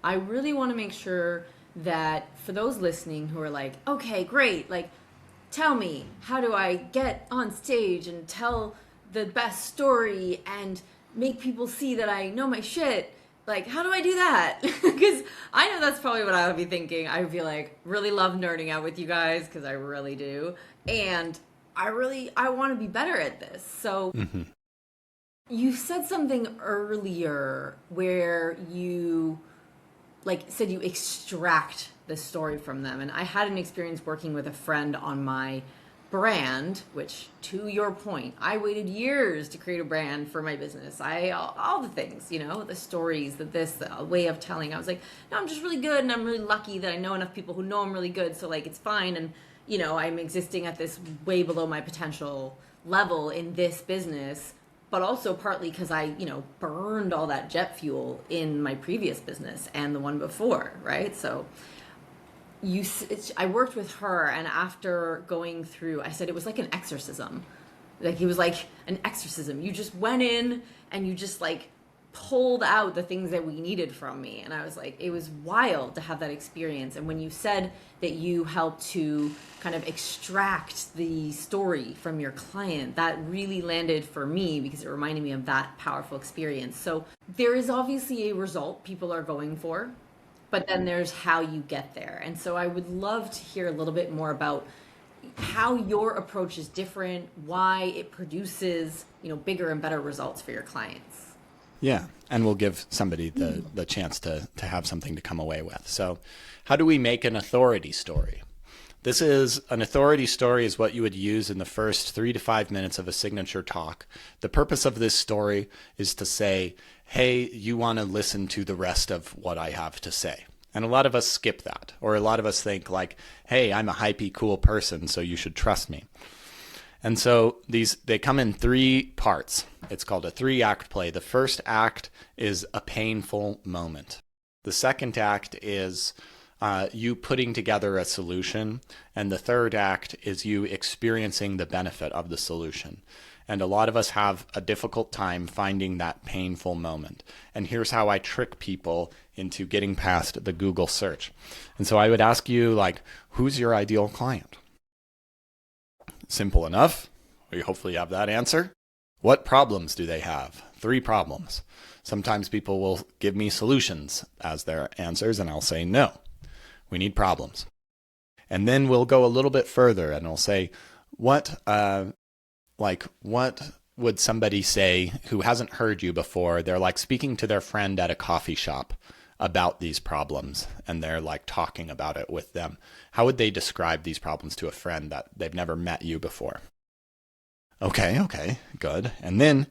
I really want to make sure that for those listening who are like, okay, great, like, tell me, how do I get on stage and tell the best story and make people see that I know my shit? Like, how do I do that? Because I know that's probably what I would be thinking. I would be like, really love nerding out with you guys, because I really do. And I want to be better at this. So you said something earlier where you said you extract the story from them. And I had an experience working with a friend on my brand, which, to your point, I waited years to create a brand for my business. All the things, the stories, the way of telling. I was like, no, I'm just really good, and I'm really lucky that I know enough people who know I'm really good, so it's fine. And I'm existing at this way below my potential level in this business, but also partly because I, burned all that jet fuel in my previous business and the one before, right? So I worked with her, and after going through, I said it was like an exorcism. Like, it was like an exorcism. You just went in and you just pulled out the things that we needed from me. And I was like, it was wild to have that experience. And when you said that you helped to kind of extract the story from your client, that really landed for me because it reminded me of that powerful experience. So there is obviously a result people are going for, but then there's how you get there. And so I would love to hear a little bit more about how your approach is different, why it produces, bigger and better results for your clients. Yeah, and we'll give somebody the chance to have something to come away with. So how do we make an authority story? This is an authority story is what you would use in the first 3 to 5 minutes of a signature talk. The purpose of this story is to say, hey, you want to listen to the rest of what I have to say. And a lot of us skip that, or a lot of us think like, hey, I'm a hypey cool person, so you should trust me. And so they come in 3 parts. It's called a 3-act play. The first act is a painful moment. The second act is you putting together a solution. And the third act is you experiencing the benefit of the solution. And a lot of us have a difficult time finding that painful moment. And here's how I trick people into getting past the Google search. And so I would ask you, like, who's your ideal client? Simple enough. We hopefully have that answer. What problems do they have? 3 problems. Sometimes people will give me solutions as their answers, and I'll say, no, we need problems. And then we'll go a little bit further, and I'll say, what would somebody say who hasn't heard you before? They're like speaking to their friend at a coffee shop about these problems, and they're like talking about it with them. How would they describe these problems to a friend that they've never met you before? Okay, good. And then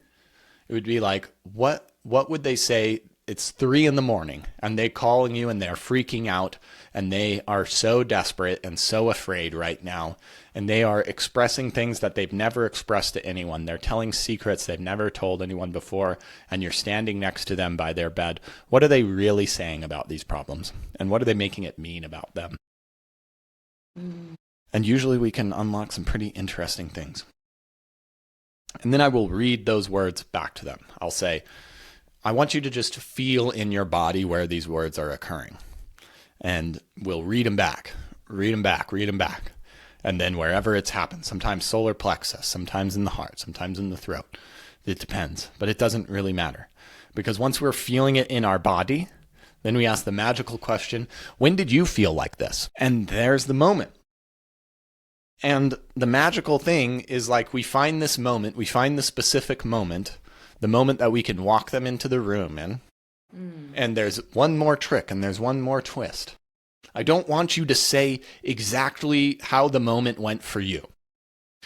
it would be like, what would they say? It's 3 a.m. and they're calling you and they're freaking out and they are so desperate and so afraid right now. And they are expressing things that they've never expressed to anyone. They're telling secrets they've never told anyone before, and you're standing next to them by their bed. What are they really saying about these problems? And what are they making it mean about them? And usually we can unlock some pretty interesting things. And then I will read those words back to them. I'll say, I want you to just feel in your body where these words are occurring. And we'll read them back. And then wherever it's happened, sometimes solar plexus, sometimes in the heart, sometimes in the throat. It depends, but it doesn't really matter. Because once we're feeling it in our body, then we ask the magical question, when did you feel like this? And there's the moment. And the magical thing is like we find this moment, we find the specific moment, the moment that we can walk them into the room in. And there's one more trick and there's one more twist. I don't want you to say exactly how the moment went for you.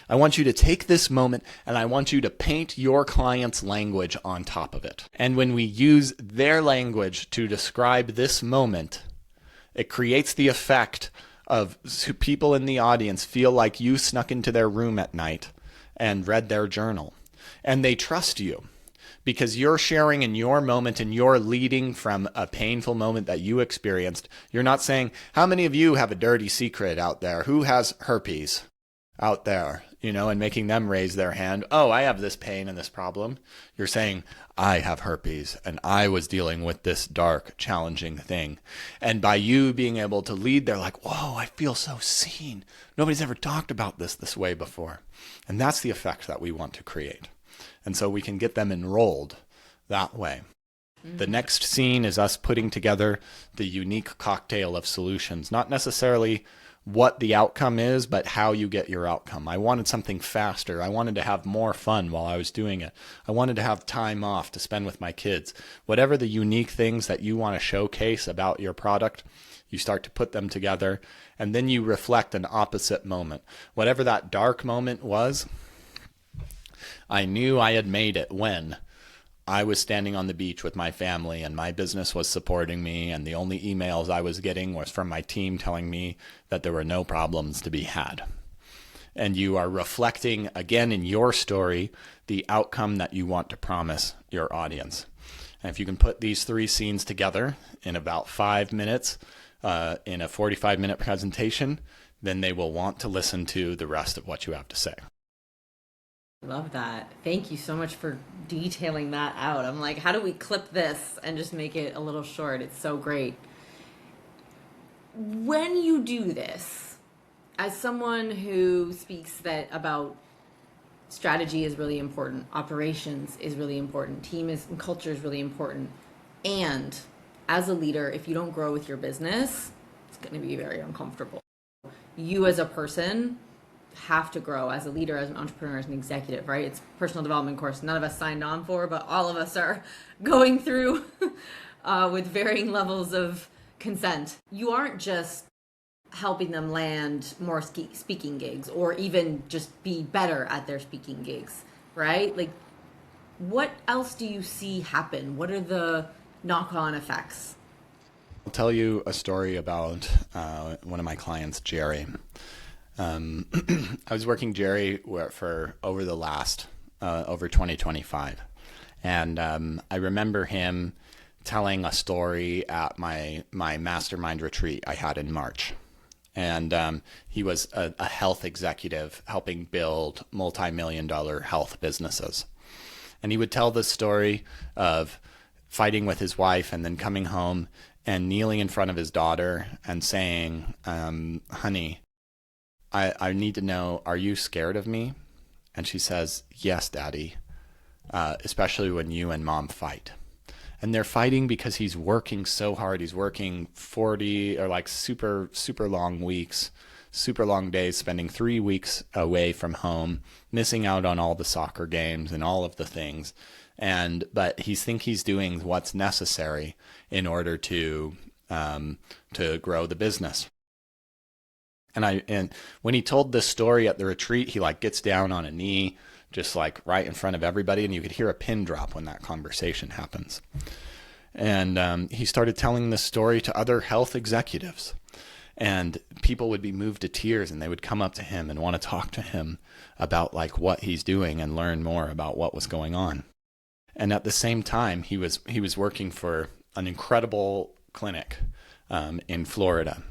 I want you to take this moment and I want you to paint your client's language on top of it. And when we use their language to describe this moment, it creates the effect of people in the audience feel like you snuck into their room at night and read their journal. And they trust you because you're sharing in your moment and you're leading from a painful moment that you experienced. You're not saying, how many of you have a dirty secret out there? Who has herpes out there? And making them raise their hand. Oh, I have this pain and this problem. You're saying, I have herpes and I was dealing with this dark, challenging thing. And by you being able to lead, they're like, whoa, I feel so seen. Nobody's ever talked about this way before. And that's the effect that we want to create. And so we can get them enrolled that way. The next scene is us putting together the unique cocktail of solutions, not necessarily what the outcome is, but how you get your outcome. I wanted something faster. I wanted to have more fun while I was doing it. I wanted to have time off to spend with my kids. Whatever the unique things that you want to showcase about your product, you start to put them together, and then you reflect an opposite moment. Whatever that dark moment was, I knew I had made it when I was standing on the beach with my family and my business was supporting me, and the only emails I was getting was from my team telling me that there were no problems to be had. And you are reflecting again in your story the outcome that you want to promise your audience. And if you can put these 3 scenes together in about 5 minutes in a 45-minute presentation, then they will want to listen to the rest of what you have to say. Love that. Thank you so much for detailing that out. I'm like, how do we clip this and just make it a little short? It's so great. When you do this, as someone who speaks about strategy is really important, operations is really important, and culture is really important, and as a leader, if you don't grow with your business, it's going to be very uncomfortable. You as a person have to grow as a leader, as an entrepreneur, as an executive, right? It's a personal development course none of us signed on for, but all of us are going through with varying levels of consent. You aren't just helping them land more speaking gigs or even just be better at their speaking gigs, right? Like, what else do you see happen? What are the knock-on effects? I'll tell you a story about one of my clients, Jerry. I was working Jerry for over the last, over 2025. And I remember him telling a story at my mastermind retreat I had in March. And he was a health executive helping build multi-million-dollar health businesses. And he would tell the story of fighting with his wife and then coming home and kneeling in front of his daughter and saying, honey, I need to know, are you scared of me? And she says, yes, Daddy, especially when you and Mom fight. And they're fighting because he's working so hard. He's working 40 or like super, super long weeks, super long days, spending 3 weeks away from home, missing out on all the soccer games and all of the things. But he's doing what's necessary in order to grow the business. And when he told this story at the retreat, he like gets down on a knee, just like right in front of everybody, and you could hear a pin drop when that conversation happens. And he started telling this story to other health executives, and people would be moved to tears, and they would come up to him and want to talk to him about like what he's doing and learn more about what was going on. And at the same time, he was working for an incredible clinic in Florida.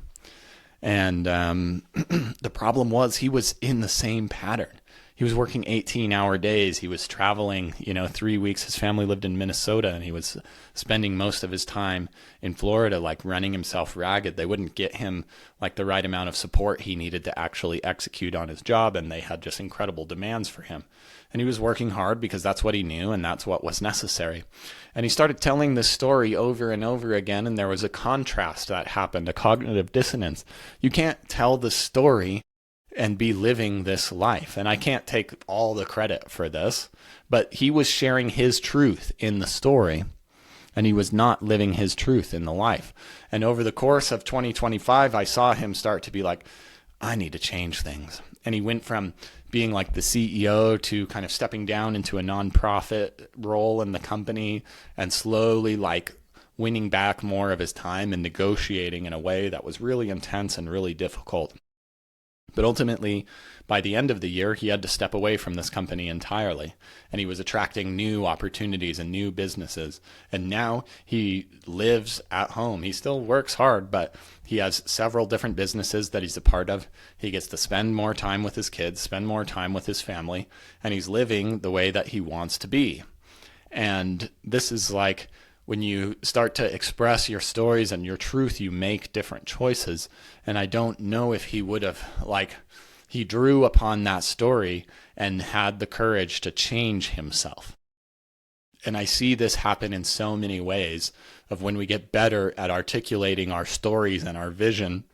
And the problem was he was in the same pattern. He was working 18-hour days. He was traveling, 3 weeks. His family lived in Minnesota, and he was spending most of his time in Florida, like running himself ragged. They wouldn't get him like the right amount of support he needed to actually execute on his job, and they had just incredible demands for him. And he was working hard because that's what he knew and that's what was necessary. And he started telling this story over and over again, and there was a contrast that happened, a cognitive dissonance. You can't tell the story and be living this life. And I can't take all the credit for this, but he was sharing his truth in the story, and he was not living his truth in the life. And over the course of 2025, I saw him start to be like, I need to change things. And he went from being like the CEO to kind of stepping down into a nonprofit role in the company and slowly like winning back more of his time and negotiating in a way that was really intense and really difficult. But ultimately, by the end of the year, he had to step away from this company entirely, and he was attracting new opportunities and new businesses. And now he lives at home. He still works hard, but he has several different businesses that he's a part of. He gets to spend more time with his kids, spend more time with his family, and he's living the way that he wants to be. And this is like, when you start to express your stories and your truth, you make different choices. And I don't know if he would have, he drew upon that story and had the courage to change himself. And I see this happen in so many ways of when we get better at articulating our stories and our vision.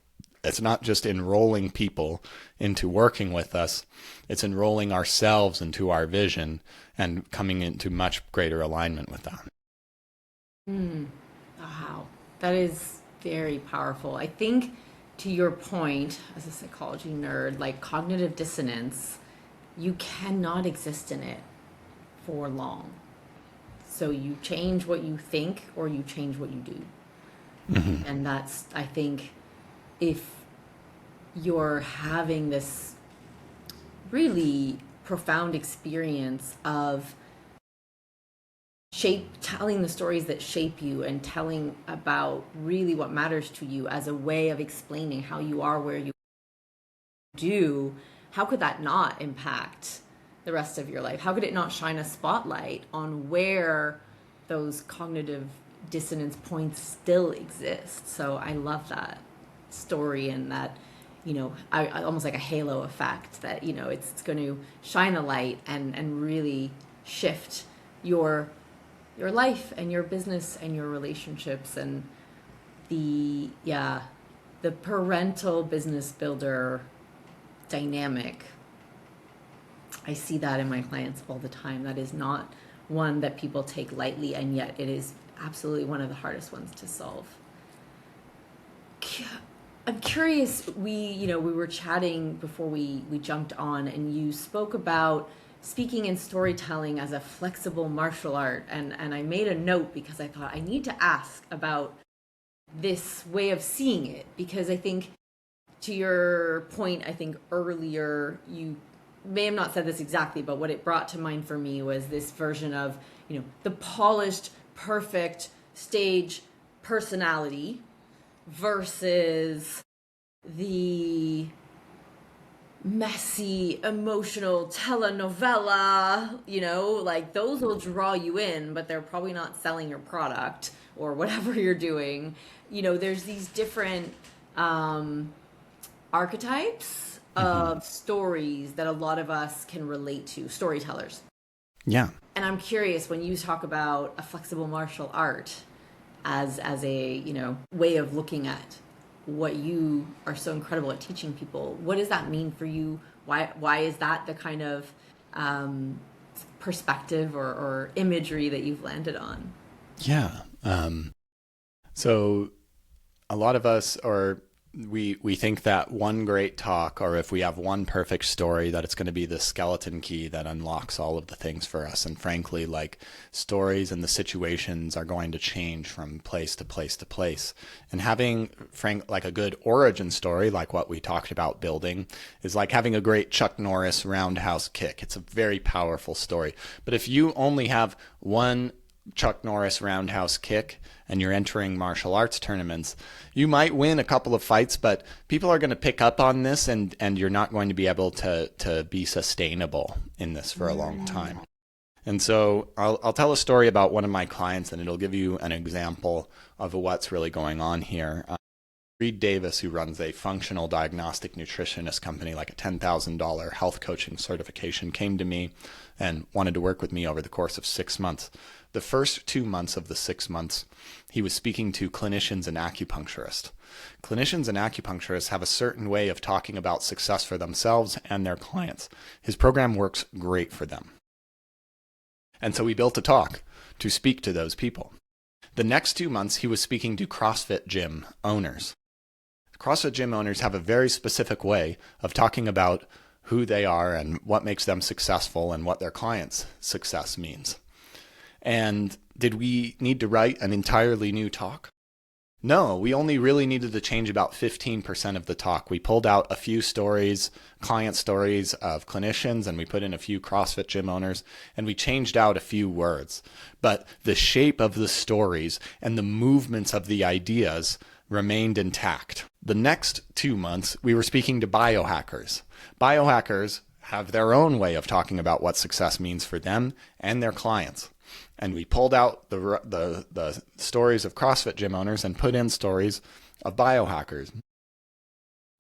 It's not just enrolling people into working with us, it's enrolling ourselves into our vision and coming into much greater alignment with that. Wow, that is very powerful. I think to your point, as a psychology nerd, like cognitive dissonance, you cannot exist in it for long. So you change what you think or you change what you do. Mm-hmm. And that's, I think, if you're having this really profound experience of telling the stories that shape you and telling about really what matters to you as a way of explaining how you are where you do, how could that not impact the rest of your life? How could it not shine a spotlight on where those cognitive dissonance points still exist? So I love that story, and that, I almost like a halo effect that, it's going to shine a light and really shift your life and your business and your relationships, and the parental business builder dynamic I see that in my clients all the time. That is not one that people take lightly, and yet it is absolutely one of the hardest ones to solve. I'm curious, we were chatting before we jumped on, and you spoke about speaking and storytelling as a flexible martial art, and I made a note because I thought I need to ask about this way of seeing it, because I think, to your point, I think earlier you may have not said this exactly, but what it brought to mind for me was this version of, the polished, perfect stage personality versus the messy, emotional telenovela, like those will draw you in, but they're probably not selling your product or whatever you're doing. There's these different archetypes of stories that a lot of us can relate to, storytellers. Yeah. And I'm curious, when you talk about a flexible martial art as a way of looking at what you are so incredible at teaching people, what does that mean for you? Why is that the kind of perspective or imagery that you've landed on? Yeah. So a lot of us, or we think that one great talk, or if we have one perfect story, that it's going to be the skeleton key that unlocks all of the things for us. And frankly, like, stories and the situations are going to change from place to place to place. And having like a good origin story, like what we talked about building, is like having a great Chuck Norris roundhouse kick. It's a very powerful story. But if you only have one Chuck Norris roundhouse kick and you're entering martial arts tournaments, you might win a couple of fights, but people are going to pick up on this, and you're not going to be able to be sustainable in this for a long time. And so I'll tell a story about one of my clients, and it'll give you an example of what's really going on here. Reed Davis, who runs a functional diagnostic nutritionist company, like a $10,000 health coaching certification, came to me and wanted to work with me over the course of 6 months. The first 2 months of the 6 months, he was speaking to clinicians and acupuncturists. Clinicians and acupuncturists have a certain way of talking about success for themselves and their clients. His program works great for them. And so we built a talk to speak to those people. The next 2 months, he was speaking to CrossFit gym owners. CrossFit gym owners have a very specific way of talking about who they are and what makes them successful and what their clients' success means. And did we need to write an entirely new talk? No, we only really needed to change about 15% of the talk. We pulled out a few stories, client stories of clinicians, and we put in a few CrossFit gym owners, and we changed out a few words. But the shape of the stories and the movements of the ideas remained intact. The next 2 months, we were speaking to biohackers. Biohackers have their own way of talking about what success means for them and their clients. And we pulled out the stories of CrossFit gym owners and put in stories of biohackers.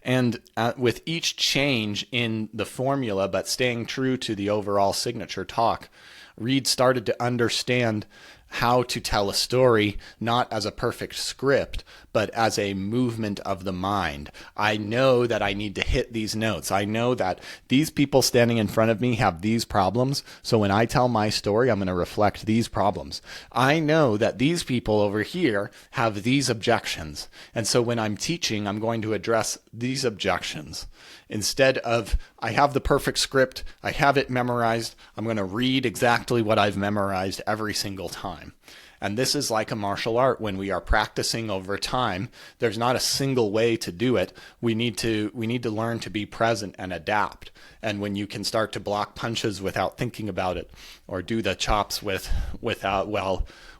And with each change in the formula, but staying true to the overall signature talk, Reed started to understand how to tell a story, not as a perfect script, but as a movement of the mind. I know that I need to hit these notes. I know that these people standing in front of me have these problems. So when I tell my story, I'm going to reflect these problems. I know that these people over here have these objections. And so when I'm teaching, I'm going to address these objections. Instead of, I have the perfect script, I have it memorized, I'm going to read exactly what I've memorized every single time. And this is like a martial art. When we are practicing over time, there's not a single way to do it. We need to learn to be present and adapt. And when you can start to block punches without thinking about it, or do the chops without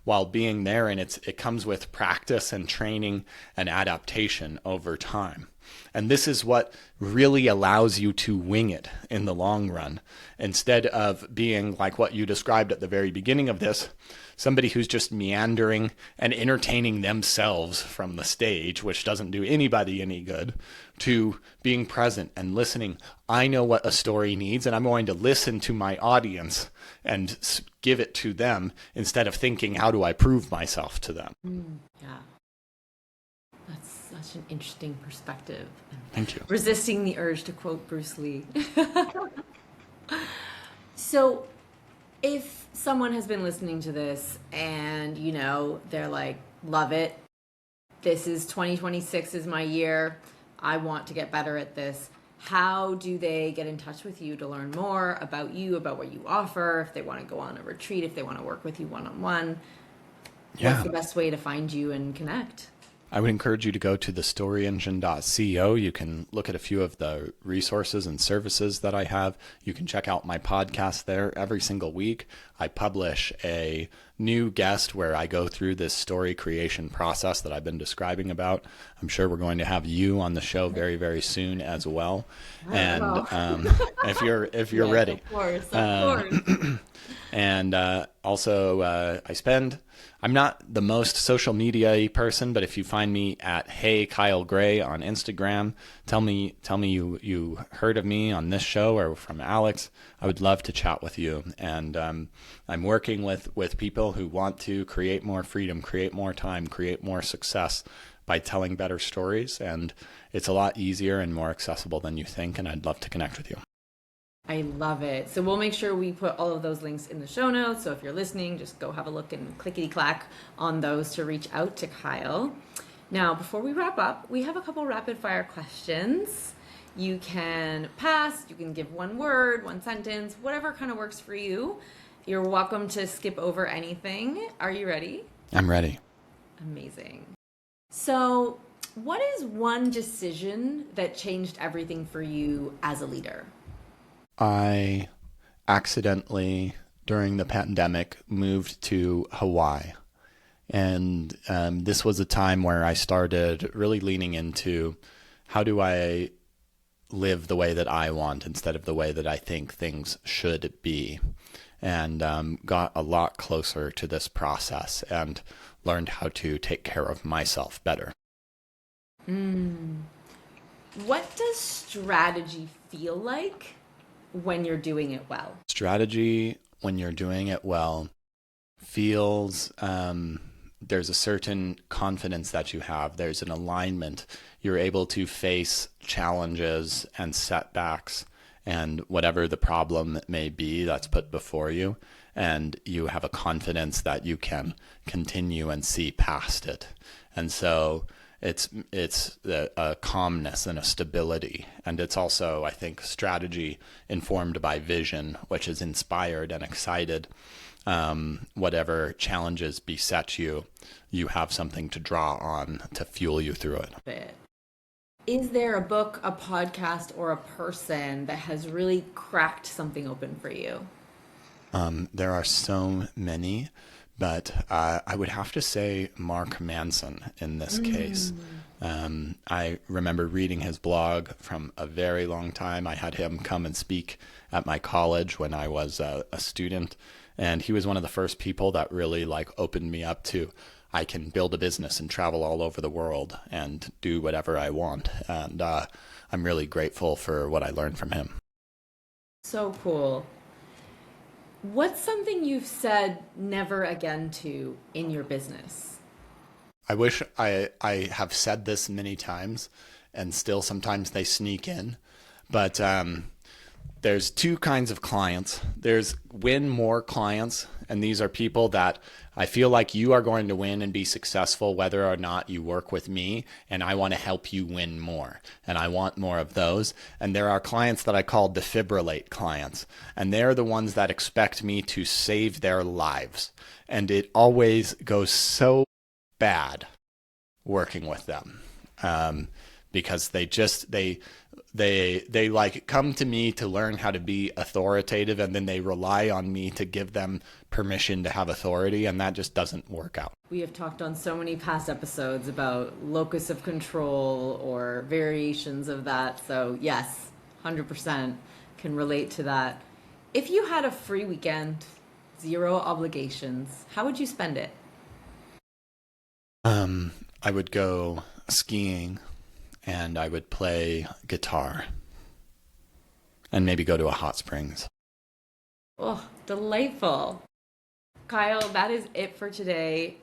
while being there, and it comes with practice and training and adaptation over time. And this is what really allows you to wing it in the long run, instead of being like what you described at the very beginning of this, somebody who's just meandering and entertaining themselves from the stage, which doesn't do anybody any good, to being present and listening. I know what a story needs, and I'm going to listen to my audience and give it to them, instead of thinking, how do I prove myself to them? Yeah. That's such an interesting perspective. Thank you. Resisting the urge to quote Bruce Lee. So if someone has been listening to this and, they're like, love it, this is 2026 is my year, I want to get better at this, how do they get in touch with you to learn more about you, about what you offer, if they want to go on a retreat, if they want to work with you one-on-one? What's Yeah. the best way to find you and connect? I would encourage you to go to thestoryengine.co. You can look at a few of the resources and services that I have. You can check out my podcast there. Every single week, I publish a new guest where I go through this story creation process that I've been describing about. I'm sure we're going to have you on the show very, very soon as well. And if you're Yes, ready. of course, of course. And I'm not the most social media person, but if you find me at Hey Kyle Gray on Instagram, tell me you heard of me on this show or from Alex. I would love to chat with you. And I'm working with people who want to create more freedom, create more time, create more success by telling better stories. And it's a lot easier and more accessible than you think. And I'd love to connect with you. I love it. So we'll make sure we put all of those links in the show notes. So if you're listening, just go have a look and clickety-clack on those to reach out to Kyle. Now, before we wrap up, we have a couple rapid-fire questions. You can pass, you can give one word, one sentence, whatever kind of works for you. You're welcome to skip over anything. Are you ready? I'm ready. Amazing. So, what is one decision that changed everything for you as a leader? I accidentally, during the pandemic, moved to Hawaii. And this was a time where I started really leaning into how do I live the way that I want instead of the way that I think things should be. And got a lot closer to this process and learned how to take care of myself better. What does strategy feel like when you're doing it well? Strategy, when you're doing it well, feels there's a certain confidence that you have. There's an alignment. You're able to face challenges and setbacks and whatever the problem may be that's put before you. And you have a confidence that you can continue and see past it. And so it's a calmness and a stability. And it's also, I think, strategy informed by vision, which is inspired and excited. Whatever challenges beset you, you have something to draw on to fuel you through it. Is there a book, a podcast, or a person that has really cracked something open for you? There are so many, but I would have to say Mark Manson in this case. I remember reading his blog from a very long time. I had him come and speak at my college when I was a student. And he was one of the first people that really opened me up to, I can build a business and travel all over the world and do whatever I want. And I'm really grateful for what I learned from him. So cool. What's something you've said never again to in your business? I wish I have said this many times, and still sometimes they sneak in. But there's two kinds of clients. There's win more clients, and these are people that I feel like you are going to win and be successful whether or not you work with me, and I want to help you win more, and I want more of those. And there are clients that I call defibrillate clients, and they're the ones that expect me to save their lives. And it always goes so bad working with them because they come to me to learn how to be authoritative, and then they rely on me to give them permission to have authority, and that just doesn't work out. We have talked on so many past episodes about locus of control or variations of that. So yes, 100% can relate to that. If you had a free weekend, zero obligations, how would you spend it? I would go skiing, and I would play guitar, and maybe go to a hot springs. Oh, delightful. Kyle, that is it for today.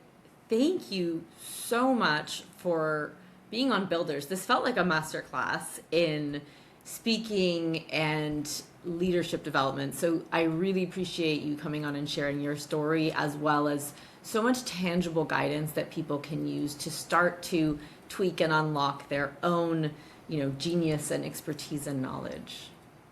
Thank you so much for being on Builders. This felt like a masterclass in speaking and leadership development. So I really appreciate you coming on and sharing your story, as well as so much tangible guidance that people can use to start to tweak and unlock their own, genius and expertise and knowledge.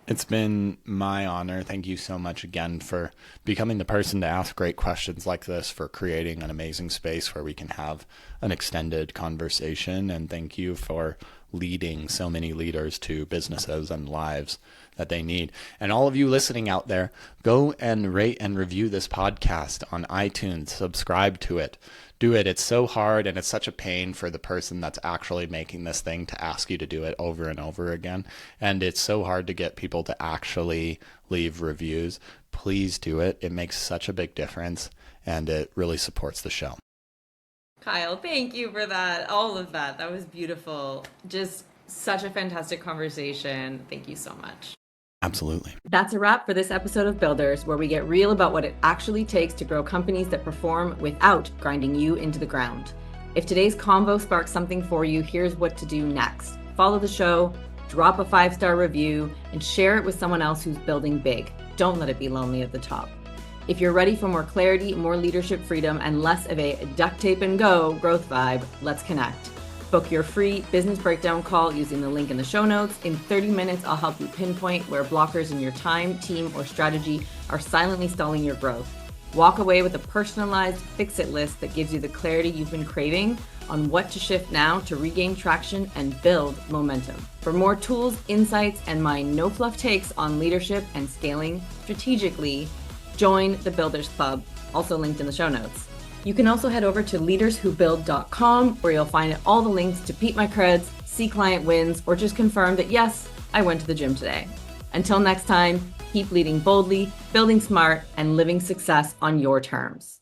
It's been my honor. Thank you so much again for becoming the person to ask great questions like this, for creating an amazing space where we can have an extended conversation. And thank you for leading so many leaders to businesses and lives that they need. And all of you listening out there, go and rate and review this podcast on iTunes. Subscribe to it. Do it. It's so hard, and it's such a pain for the person that's actually making this thing to ask you to do it over and over again. And it's so hard to get people to actually leave reviews. Please do it. It makes such a big difference, and it really supports the show. Kyle, thank you for that. All of that. That was beautiful. Just such a fantastic conversation. Thank you so much. Absolutely. That's a wrap for this episode of Builders, where we get real about what it actually takes to grow companies that perform without grinding you into the ground. If today's convo sparks something for you, here's what to do next. Follow the show, drop a 5-star review, and share it with someone else who's building big. Don't let it be lonely at the top. If you're ready for more clarity, more leadership freedom, and less of a duct tape and go growth vibe, let's connect. Book your free business breakdown call using the link in the show notes. In 30 minutes, I'll help you pinpoint where blockers in your time, team, or strategy are silently stalling your growth. Walk away with a personalized fix-it list that gives you the clarity you've been craving on what to shift now to regain traction and build momentum. For more tools, insights, and my no-fluff takes on leadership and scaling strategically, join the Builders Club, also linked in the show notes. You can also head over to leaderswhobuild.com, where you'll find all the links to peep my creds, see client wins, or just confirm that yes, I went to the gym today. Until next time, keep leading boldly, building smart, and living success on your terms.